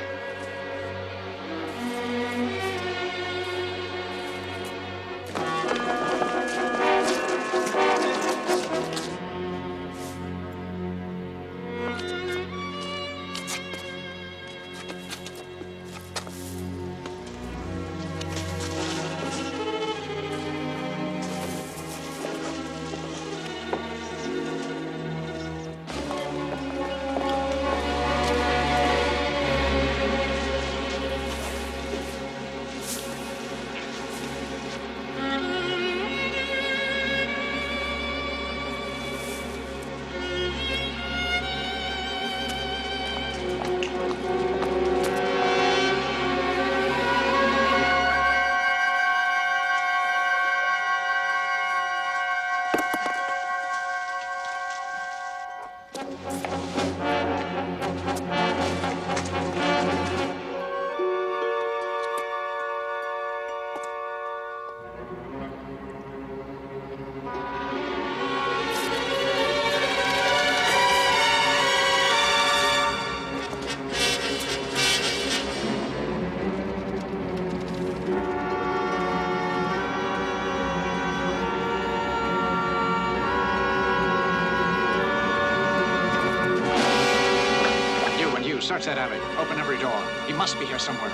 Search that alley. Open every door. He must be here somewhere.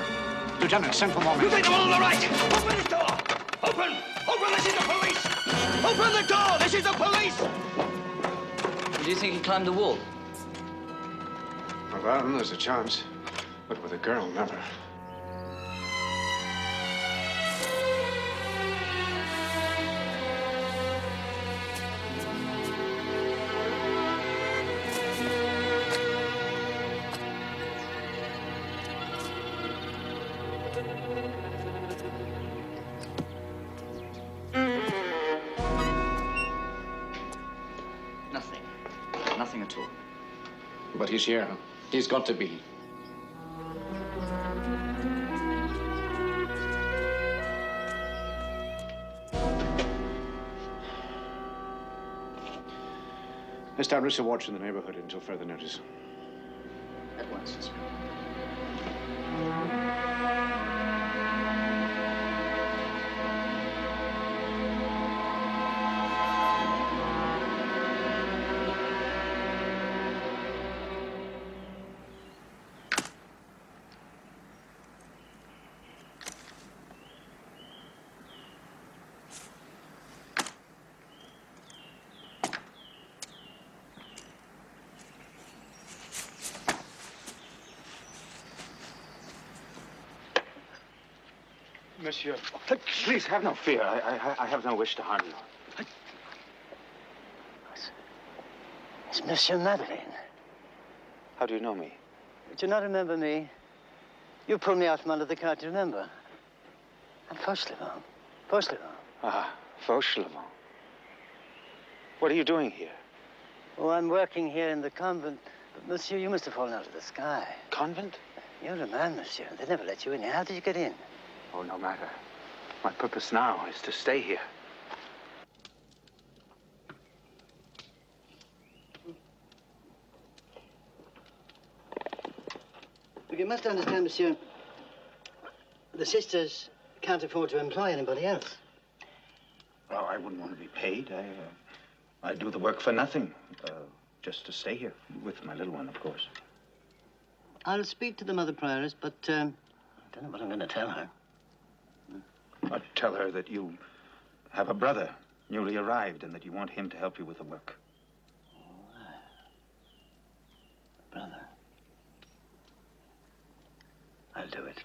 Lieutenant, send for more men. You take the one on the right! Open this door! Open! Open! This is the police! Open the door! This is the police! Do you think he climbed the wall? Well, there's a chance. But with a girl, never. Nothing. Nothing at all. But he's here. He's got to be. Establish a watch in the neighborhood until further notice. At once, Inspector. Monsieur, please have no fear. I have no wish to harm you. It's Monsieur Madeleine. How do you know me? Do you not remember me? You pulled me out from under the cart, do you remember? I'm Fauchelevent. Fauchelevent. Ah, Fauchelevent. What are you doing here? Oh, I'm working here in the convent. But, monsieur, you must have fallen out of the sky. Convent? You're a man, monsieur. They never let you in. How did you get in? Oh, no matter. My purpose now is to stay here. You must understand, monsieur, the sisters can't afford to employ anybody else. Well, I wouldn't want to be paid. I do the work for nothing. Just to stay here with my little one, of course. I'll speak to the Mother Prioress, but I don't know what I'm going to tell her. I'd tell her that you have a brother newly arrived and that you want him to help you with the work. Brother. I'll do it.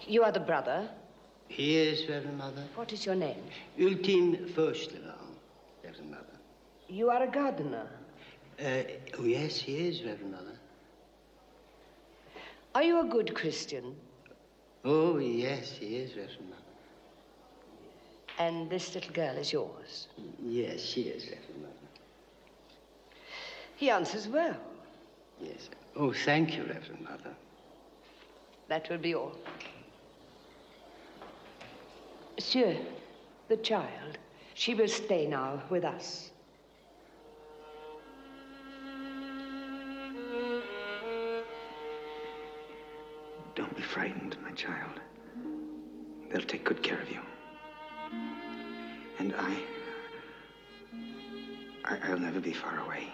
You are the brother? Yes, Reverend Mother. What is your name? Ultime Fauchelevent, Reverend Mother. You are a gardener. Oh, yes, he is, Reverend Mother. Are you a good Christian? Oh, yes, he is, Reverend Mother. And this little girl is yours? Yes, she is, Reverend Mother. He answers well. Yes. Oh, thank you, Reverend Mother. That will be all. Monsieur, the child, she will stay now with us. Don't be frightened, my child. They'll take good care of you. And I'll never be far away.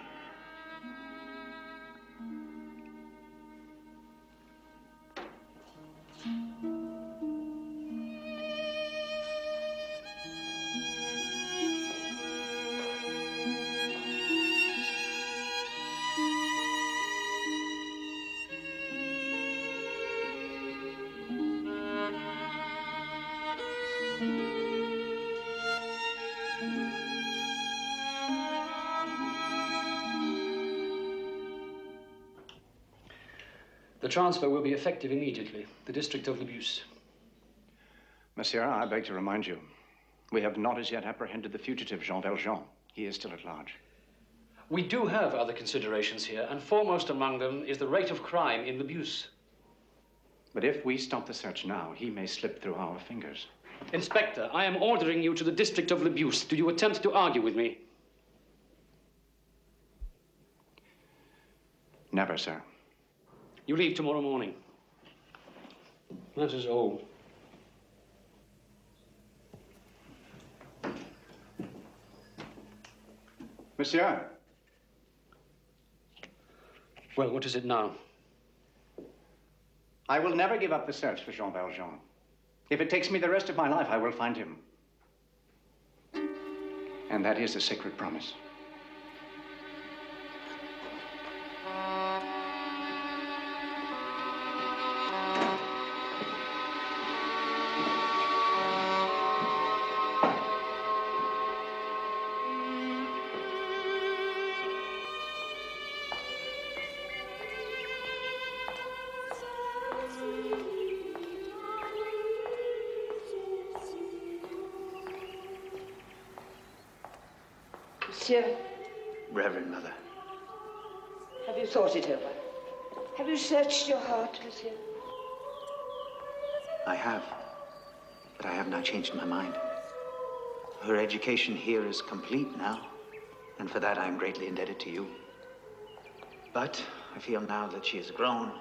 The transfer will be effective immediately. The district of Lebus. Monsieur, I beg to remind you, we have not as yet apprehended the fugitive Jean Valjean. He is still at large. We do have other considerations here, and foremost among them is the rate of crime in Lebus. But if we stop the search now, he may slip through our fingers. Inspector, I am ordering you to the district of Lebus. Do you attempt to argue with me? Never, sir. You leave tomorrow morning. That is all. Monsieur. Well, what is it now? I will never give up the search for Jean Valjean. If it takes me the rest of my life, I will find him. And that is a sacred promise. Monsieur, Reverend Mother. have you thought it over? Have you searched your heart, monsieur? I have, but I have not changed my mind. Her education here is complete now, and for that I am greatly indebted to you. But I feel now that she is grown,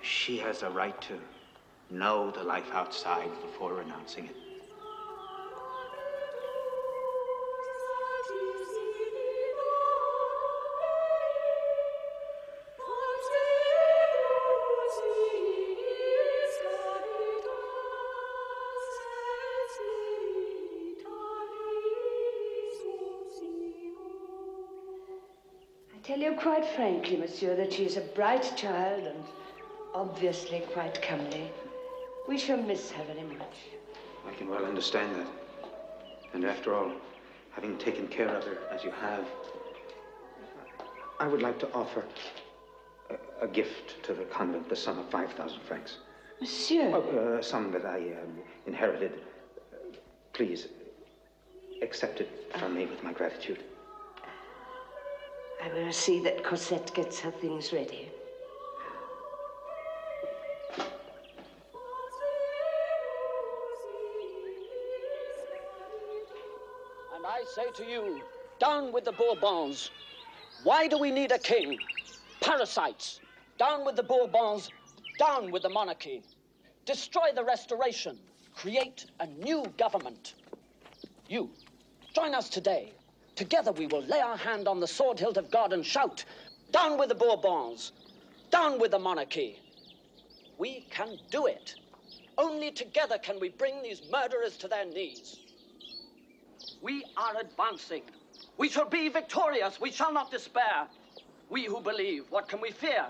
she has a right to know the life outside before renouncing it. I tell you quite frankly, monsieur, that she is a bright child and obviously quite comely. We shall miss her very much. I can well understand that. And after all, having taken care of her as you have, I would like to offer a gift to the convent, the sum of 5,000 francs. Monsieur. A sum that I inherited. Please, accept it from me with my gratitude. I will see that Cosette gets her things ready. And I say to you, down with the Bourbons. Why do we need a king? Parasites. Down with the Bourbons. Down with the monarchy. Destroy the Restoration. Create a new government. You, join us today. Together we will lay our hand on the sword hilt of God and shout, down with the Bourbons, down with the monarchy. We can do it. Only together can we bring these murderers to their knees. We are advancing. We shall be victorious. We shall not despair. We who believe, what can we fear?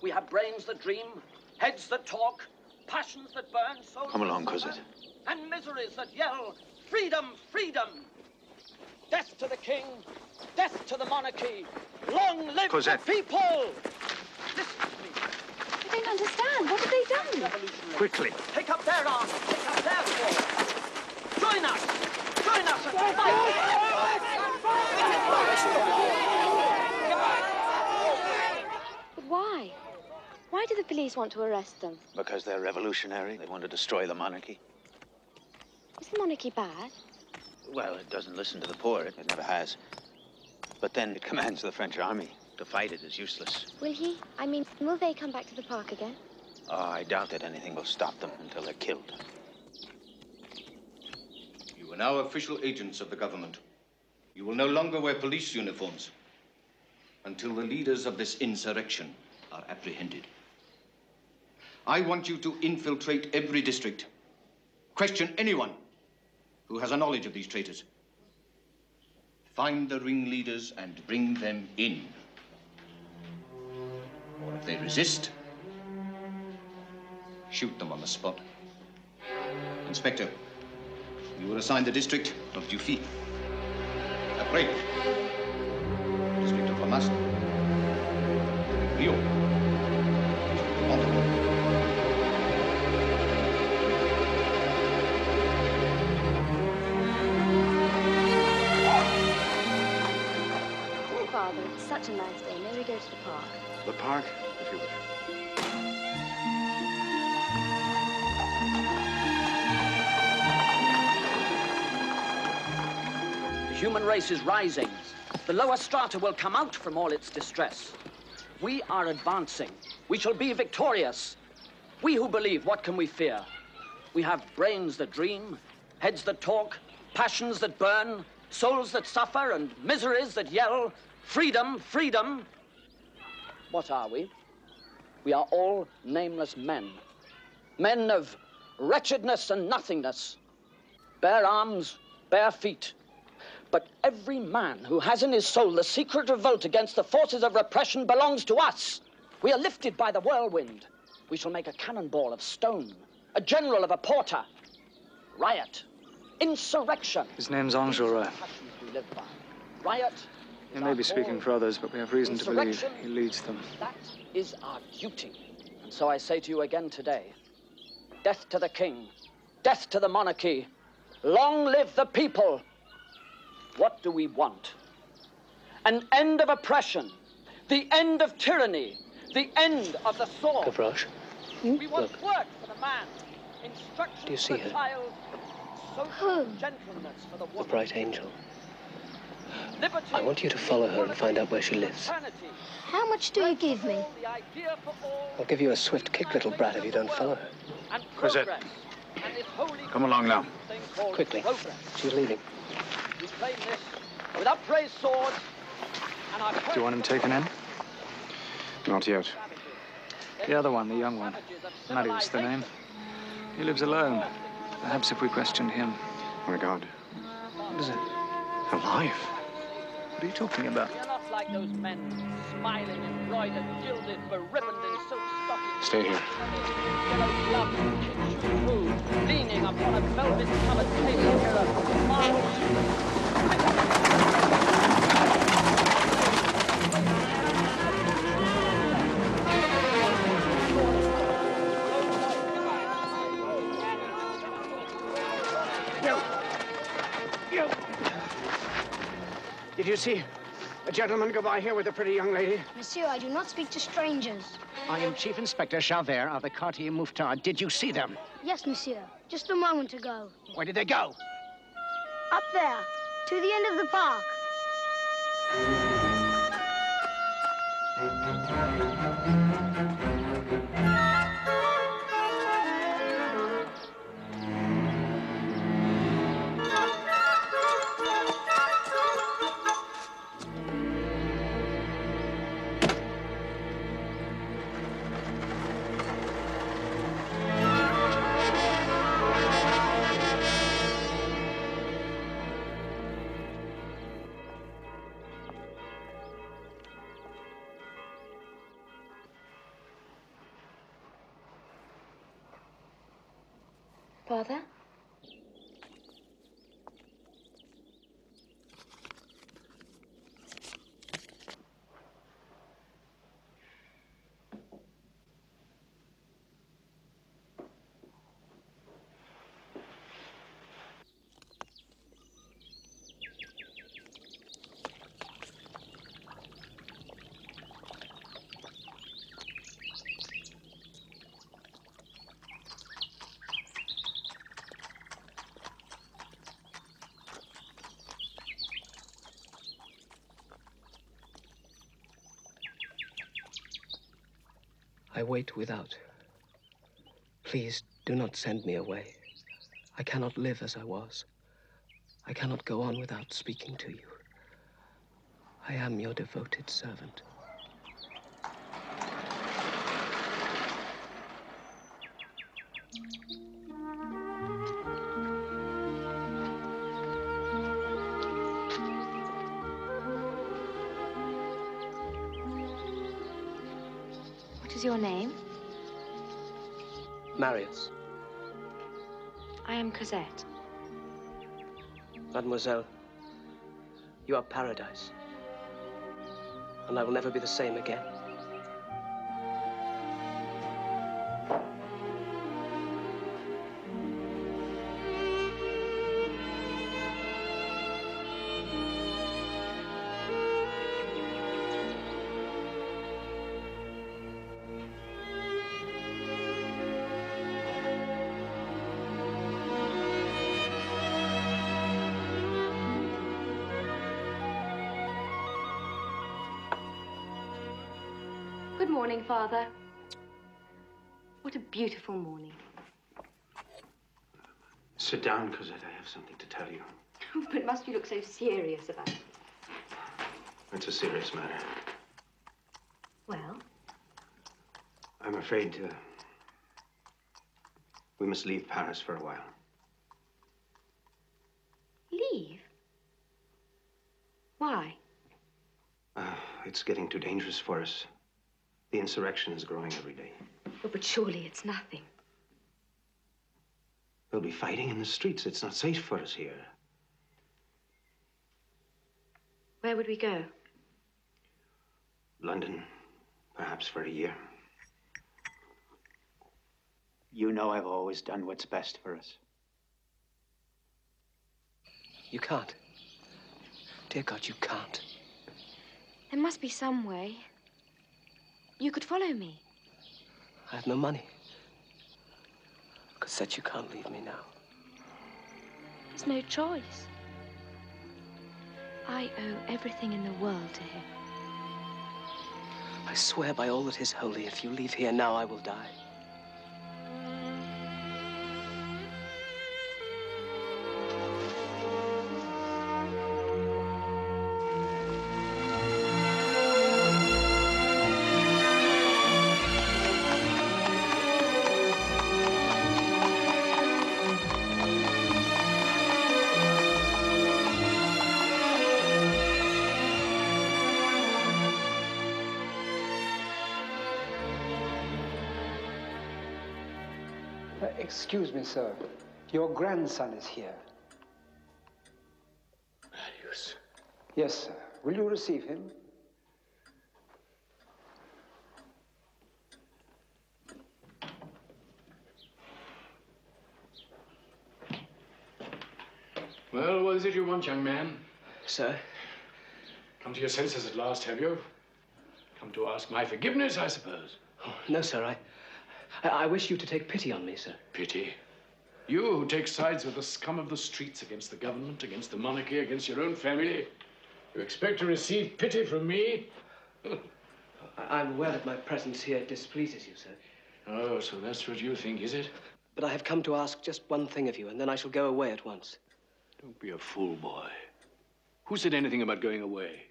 We have brains that dream, heads that talk, passions that burn, souls Come along, that Cosette. burn, and miseries that yell, freedom, freedom. Death to the king, death to the monarchy. Long live Cosette. the people! Listen to me. I don't understand. What have they done? Quickly. Take up their arms, take up their cause. Join us! Join us and But why? Why do the police want to arrest them? Because they're revolutionary. They want to destroy the monarchy. Is the monarchy bad? Well, it doesn't listen to the poor. It never has. But then it commands the French army. To fight it is useless. Will he? I mean, will they come back to the park again? Oh, I doubt that anything will stop them until they're killed. You are now official agents of the government. You will no longer wear police uniforms until the leaders of this insurrection are apprehended. I want you to infiltrate every district. Question anyone who has a knowledge of these traitors. Find the ringleaders and bring them in. Or if they resist, shoot them on the spot. Inspector, you were assigned the district of Dufy. Après, district of Hamas. Rio. Father, it's such a nice day. May we go to the park? The park, if you wish. The human race is rising. The lower strata will come out from all its distress. We are advancing. We shall be victorious. We who believe, what can we fear? We have brains that dream, heads that talk, passions that burn, souls that suffer, and miseries that yell, freedom, freedom. What are we? We are all nameless men. Men of wretchedness and nothingness. Bare arms, bare feet. But every man who has in his soul the secret revolt against the forces of repression belongs to us. We are lifted by the whirlwind. We shall make a cannonball of stone, a general of a porter. Riot, insurrection. His name's Enjolras. We live by. Riot. He may be speaking for others, but we have reason to believe he leads them. That is our duty. And so I say to you again today, death to the king, death to the monarchy, long live the people. What do we want? An end of oppression, the end of tyranny, the end of the sword. Gavroche, We want look. work for the man, instruction Do you for see the her? child, social gentleness for the The woman. bright angel. Liberty, I want you to follow her and find out where she lives. fraternity, How much do you give me? the idea for all, I'll give you a swift kick, little brat, if you don't follow her. and Cosette. progress, and this holy Come along now. thing called Quickly. progress. She's leaving. We claim this with upraised swords and our Do you want him taken in? Not yet. The other one, the young one. Marius, the name. He lives alone. Perhaps if we questioned him. My God. What is it? Alive? What are you talking about? We are not like those men, smiling, embroidered, gilded, beribboned in silk stockings. Stay here. Yellow gloves, kitchen food, leaning upon a velvet-covered table here, marble. Did you see a gentleman go by here with a pretty young lady? Monsieur, I do not speak to strangers. I am Chief Inspector Javert of the Quartier Mouffetard. Did you see them? Yes, monsieur. Just a moment ago. Where did they go? Up there, to the end of the park. Father? I wait without. Please do not send me away. I cannot live as I was. I cannot go on without speaking to you. I am your devoted servant. What is your name? Marius, I am Cosette. mademoiselle, you are paradise. And I will never be the same again. Good morning, Father. What a beautiful morning. Sit down, Cosette. I have something to tell you. But must you look so serious about it? It's a serious matter. Well, I'm afraid we must leave Paris for a while. leave? Why? It's getting too dangerous for us. The insurrection is growing every day. Oh, but surely it's nothing. There'll be fighting in the streets. It's not safe for us here. Where would we go? London, perhaps for a year. You know I've always done what's best for us. You can't. Dear God, you can't. There must be some way. You could follow me. I have no money. Cosette, you can't leave me now. There's no choice. I owe everything in the world to him. I swear by all that is holy, if you leave here now, I will die. Excuse me, sir. Your grandson is here. Marius. Yes, sir. Will you receive him? Well, what is it you want, young man? Sir? Come to your senses at last, have you? Come to ask my forgiveness, I suppose. Oh, no, sir. I wish you to take pity on me, sir. Pity? You who take sides with the scum of the streets against the government, against the monarchy, against your own family. You expect to receive pity from me? I'm aware that my presence here displeases you, sir. Oh, so that's what you think, is it? But I have come to ask just one thing of you, and then I shall go away at once. Don't be a fool, boy. Who said anything about going away?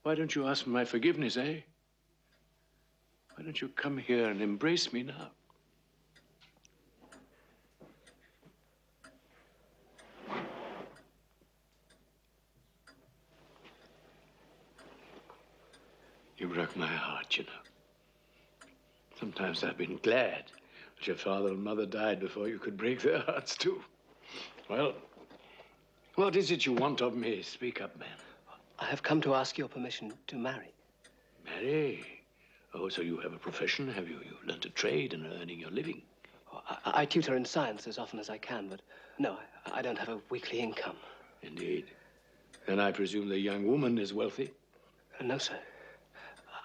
Why don't you ask for my forgiveness, eh? Why don't you come here and embrace me now? You broke my heart, you know. Sometimes I've been glad that your father and mother died before you could break their hearts, too. Well, what is it you want of me? Speak up, man. I have come to ask your permission to marry. Marry? Oh, so you have a profession, have you? You learned a trade and are earning your living. I tutor in science as often as I can, but no, I don't have a weekly income. Indeed. Then I presume the young woman is wealthy? No, sir.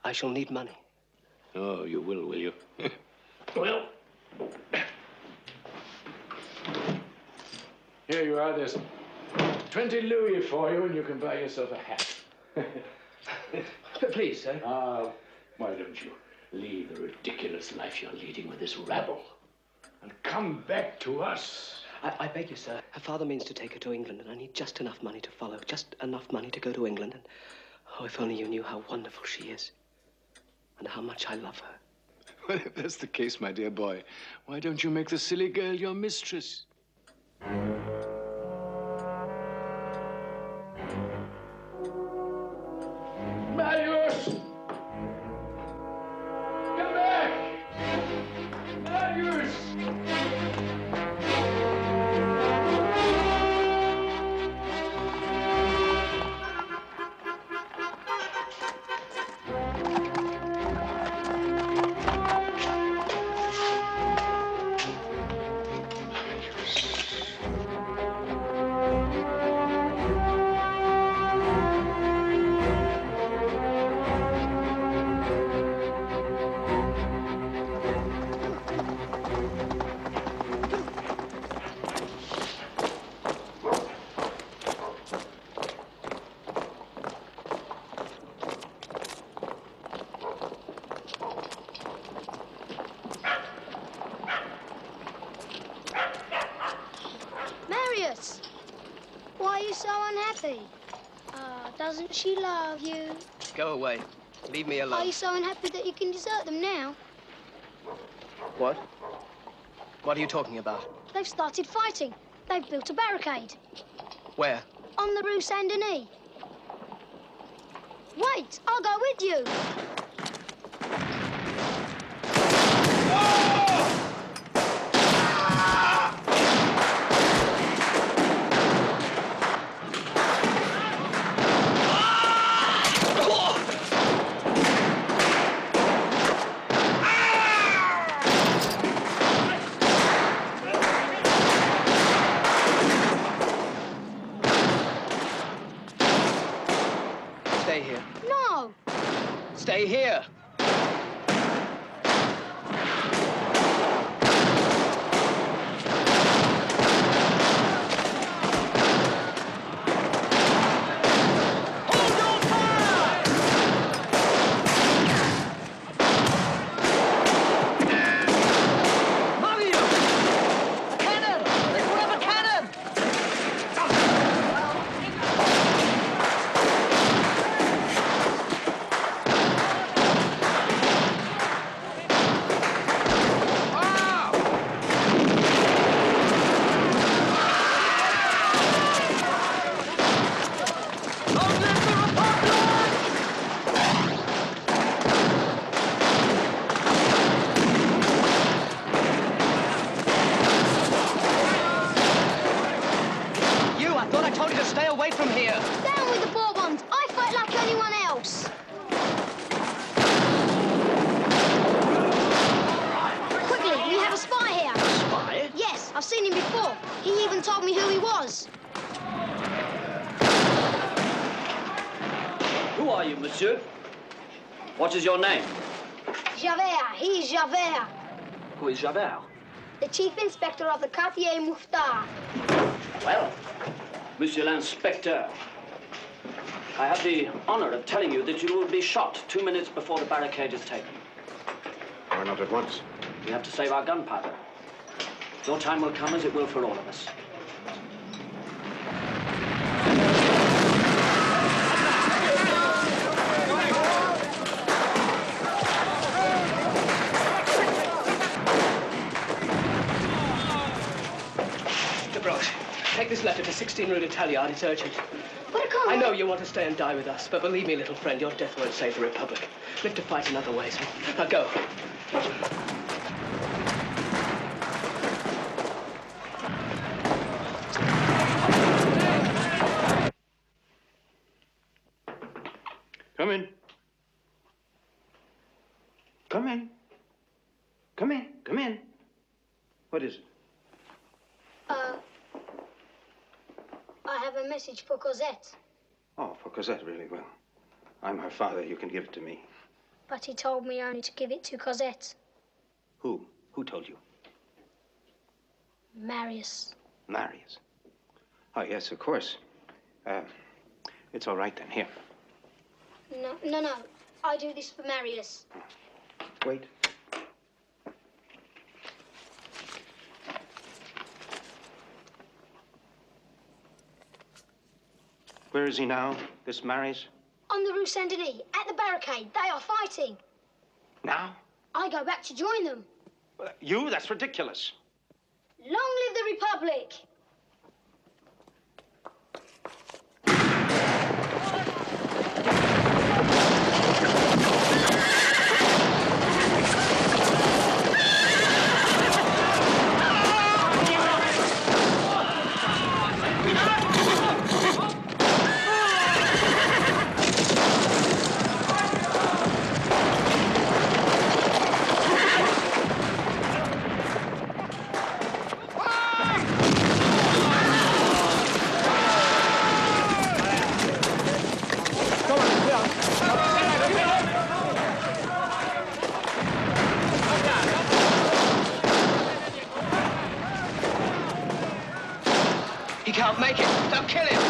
I shall need money. Oh, you will you? Well, here you are. There's 20 louis for you, and you can buy yourself a hat. Please, sir. Why don't you leave the ridiculous life you're leading with this rabble and come back to us? I beg you, sir. Her father means to take her to England, and I need just enough money to follow, just enough money to go to England. And oh, if only you knew how wonderful she is and how much I love her. Well, if that's the case, my dear boy, why don't you make the silly girl your mistress? Marius! Come back! Marius! Why are you so unhappy? Doesn't she love you? Go away. Leave me Are alone. you so unhappy that you can desert them now? What? What are you talking about? They've started fighting. They've built a barricade. Where? On the Rue Saint-Denis. Wait, I'll go with you. Stay here. No. Stay here. I thought I told you to stay away from here. Down with the Bourbons. I fight like anyone else. Quickly, we have a spy here. Spy? Yes, I've seen him before. He even told me who he was. Who are you, monsieur? What is your name? Javert. He's Javert. Who is Javert? The chief inspector of the Quartier Mouffetard. Well, Monsieur l'Inspecteur, I have the honor of telling you that you will be shot 2 minutes before the barricade is taken. Why not at once? We have to save our gunpowder. Your time will come as it will for all of us. Take this letter to 16 Rue d'Italiard. It's urgent. But I can't. I know you want to stay and die with us, but believe me, little friend, your death won't save the Republic. Live to fight in other ways. Now go. Come in. Come in. Come in. Come in. What is it? I have a message for Cosette. Oh, for Cosette, really? Well, I'm her father. You can give it to me. But he told me only to give it to Cosette. Who? Who told you? Marius. Marius. Oh, yes, of course. It's all right then. Here. No. I do this for Marius. Wait. Where is he now, this Marius? On the Rue Saint-Denis, at the barricade. They are fighting. Now? I go back to join them. You? That's ridiculous. Long live the Republic! He can't make it. They'll kill him.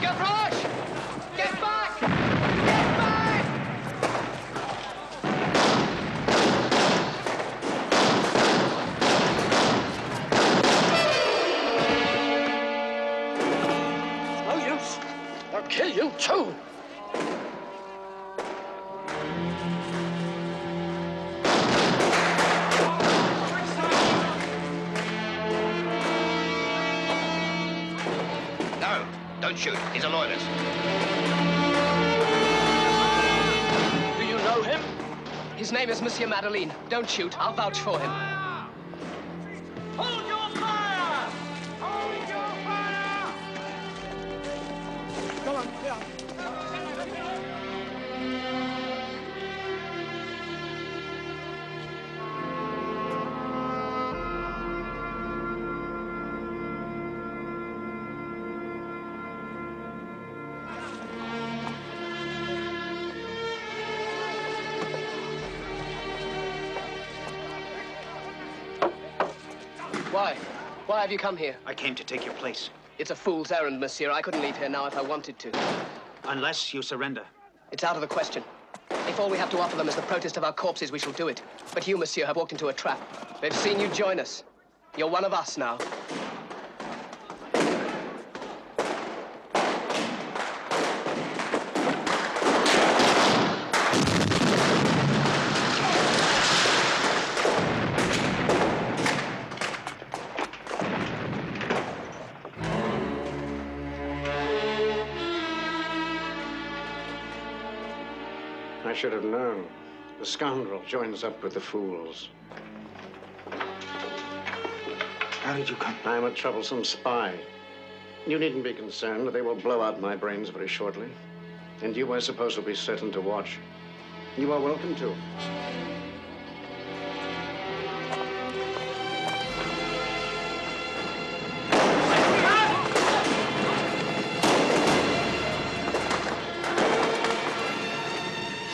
Gavroche! Get back! Get back! You too! No, don't shoot. He's a loyalist. Do you know him? His name is Monsieur Madeleine. Don't shoot. I'll vouch for him. Hold your fire! Hold your fire! Come on, yeah. Why? Why have you come here? I came to take your place. It's a fool's errand, monsieur. I couldn't leave here now if I wanted to. Unless you surrender. It's out of the question. If all we have to offer them is the protest of our corpses, we shall do it. But you, monsieur, have walked into a trap. They've seen you join us. You're one of us now. I should have known. The scoundrel joins up with the fools. How did you come? I'm a troublesome spy. You needn't be concerned. They will blow out my brains very shortly. And you, I suppose, will be certain to watch. You are welcome to.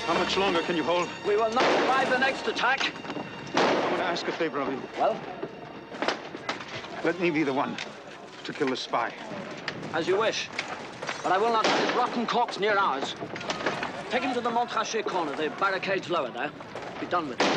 How much longer can you hold? We will not survive the next attack. I want to ask a favor of you. Well? Let me be the one to kill the spy. As you wish. But I will not have his rotten corpse near ours. Take him to the Montrachet corner. The barricade's lower there. Be done with it.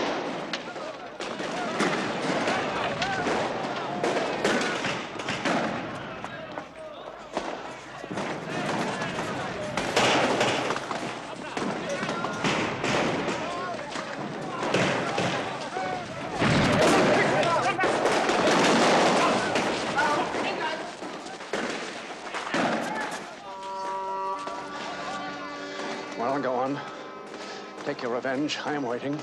Well, go on. Take your revenge. I am waiting.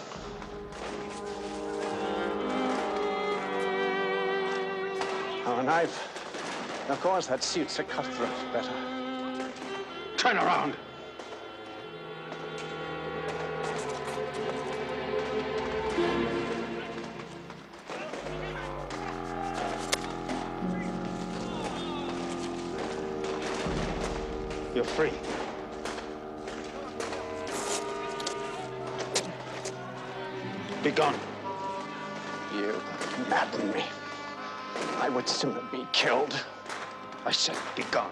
Oh, a knife. Of course, that suits a cutthroat better. Turn around. You're free. Be gone. You madden me. I would sooner be killed. I said, be gone.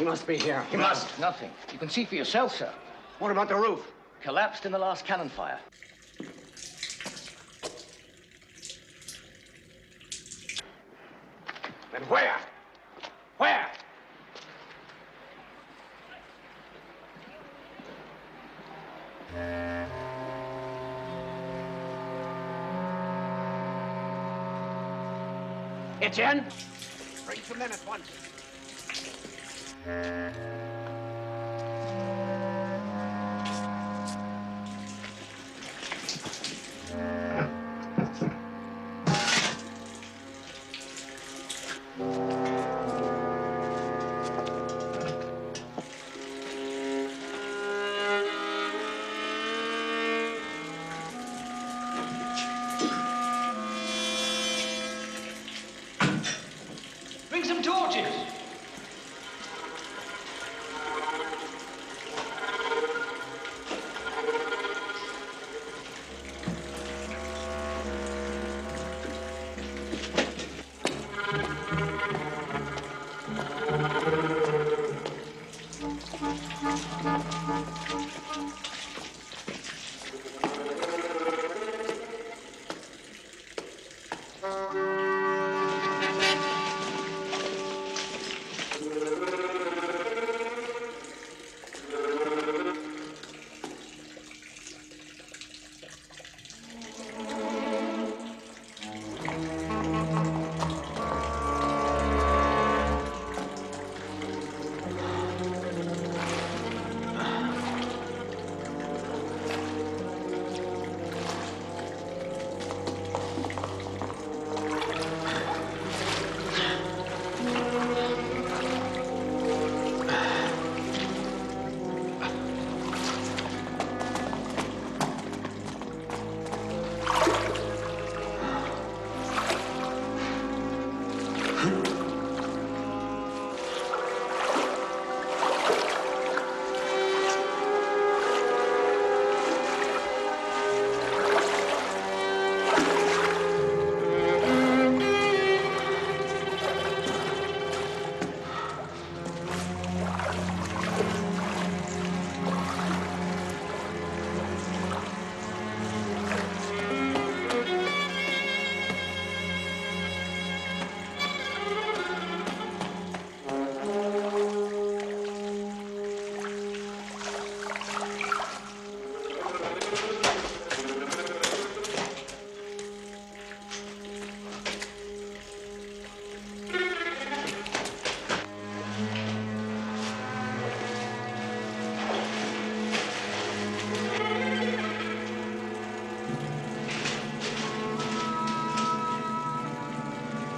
must be here. He must. Nothing. You can see for yourself, sir. What about the roof? Collapsed in the last cannon fire. Then where? Where? Etienne? Bring some men at once. Bring some torches.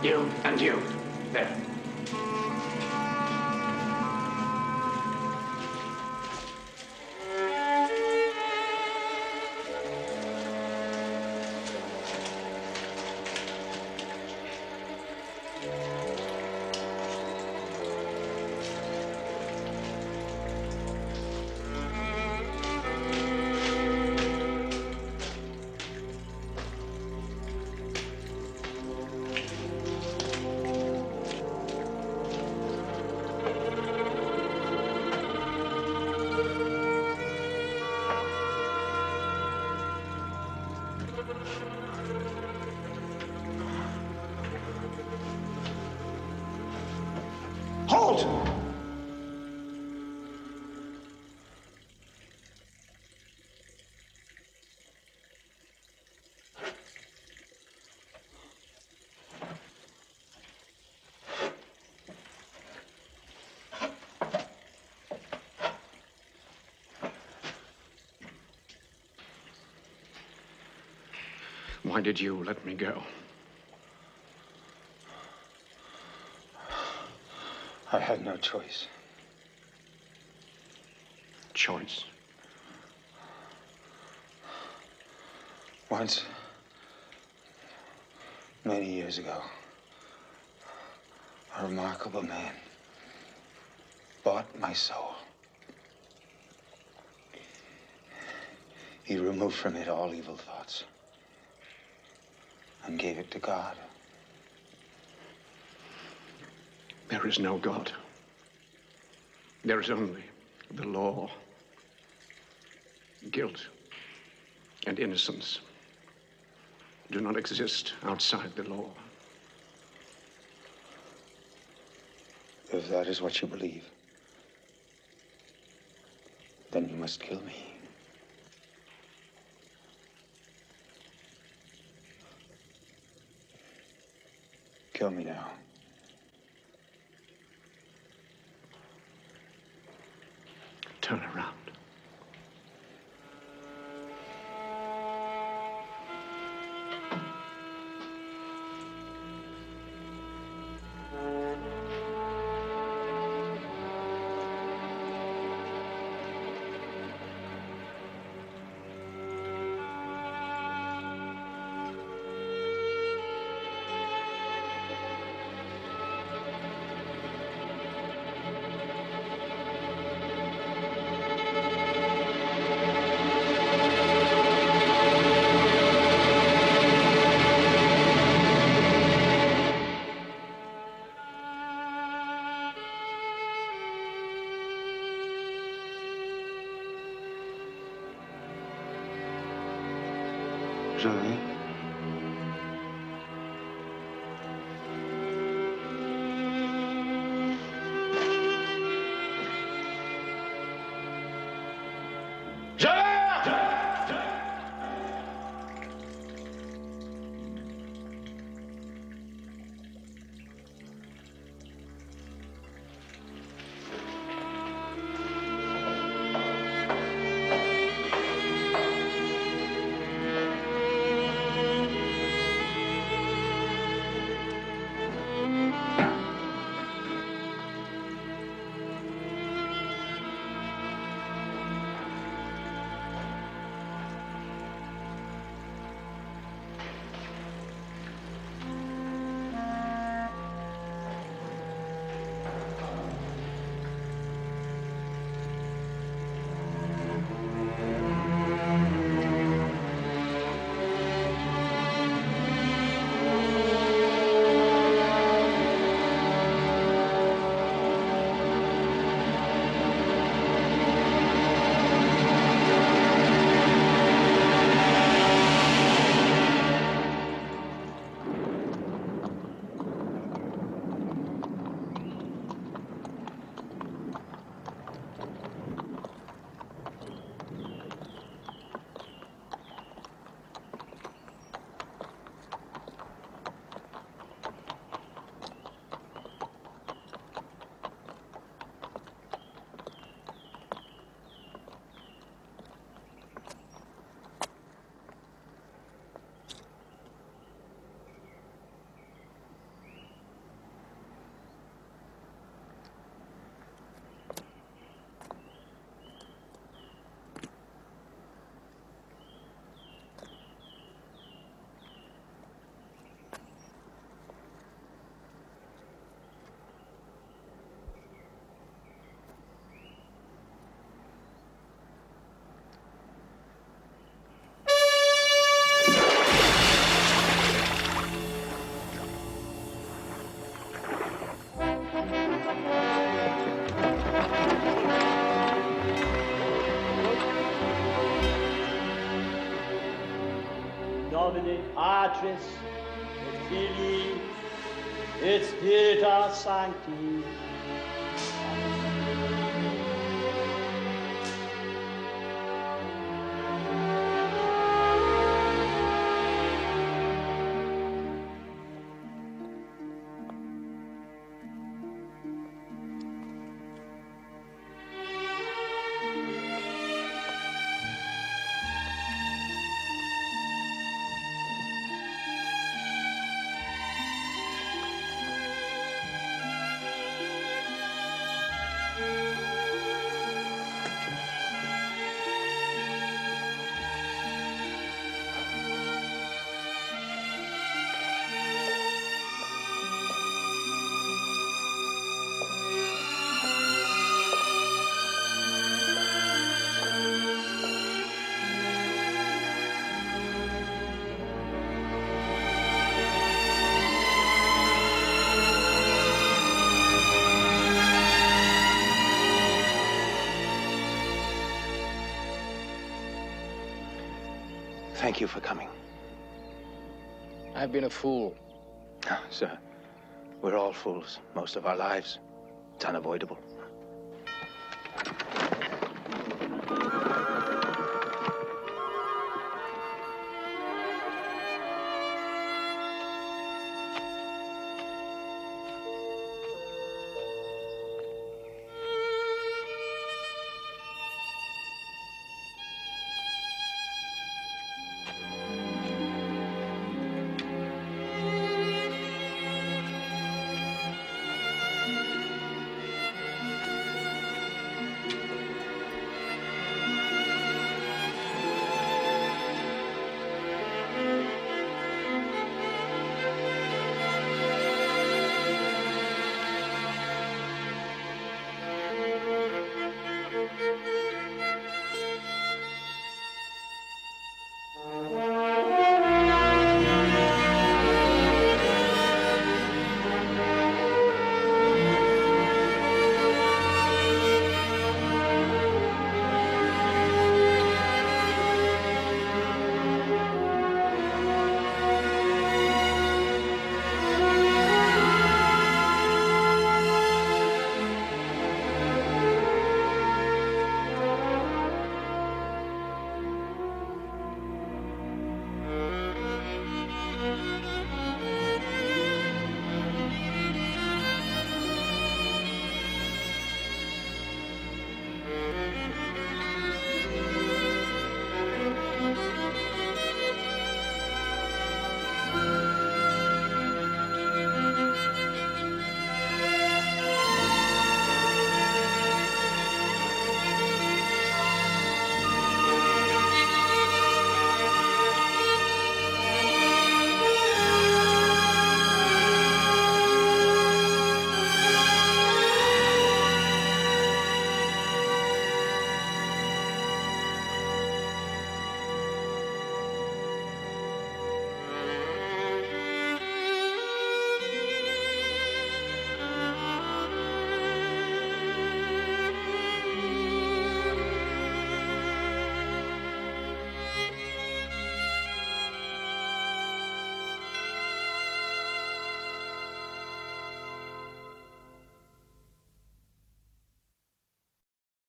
You and you. There. Halt! Why did you let me go? I had no choice. Choice? Once, many years ago, a remarkable man bought my soul. He removed from it all evil thoughts and gave it to God. There is no God. There is only the law. Guilt and innocence do not exist outside the law. If that is what you believe, then you must kill me. Kill me now. Turn around. Jolie? Domine Patris et Filii et Spiritus Sancti. Thank you for coming. I've been a fool. Sir, we're all fools most of our lives. It's unavoidable.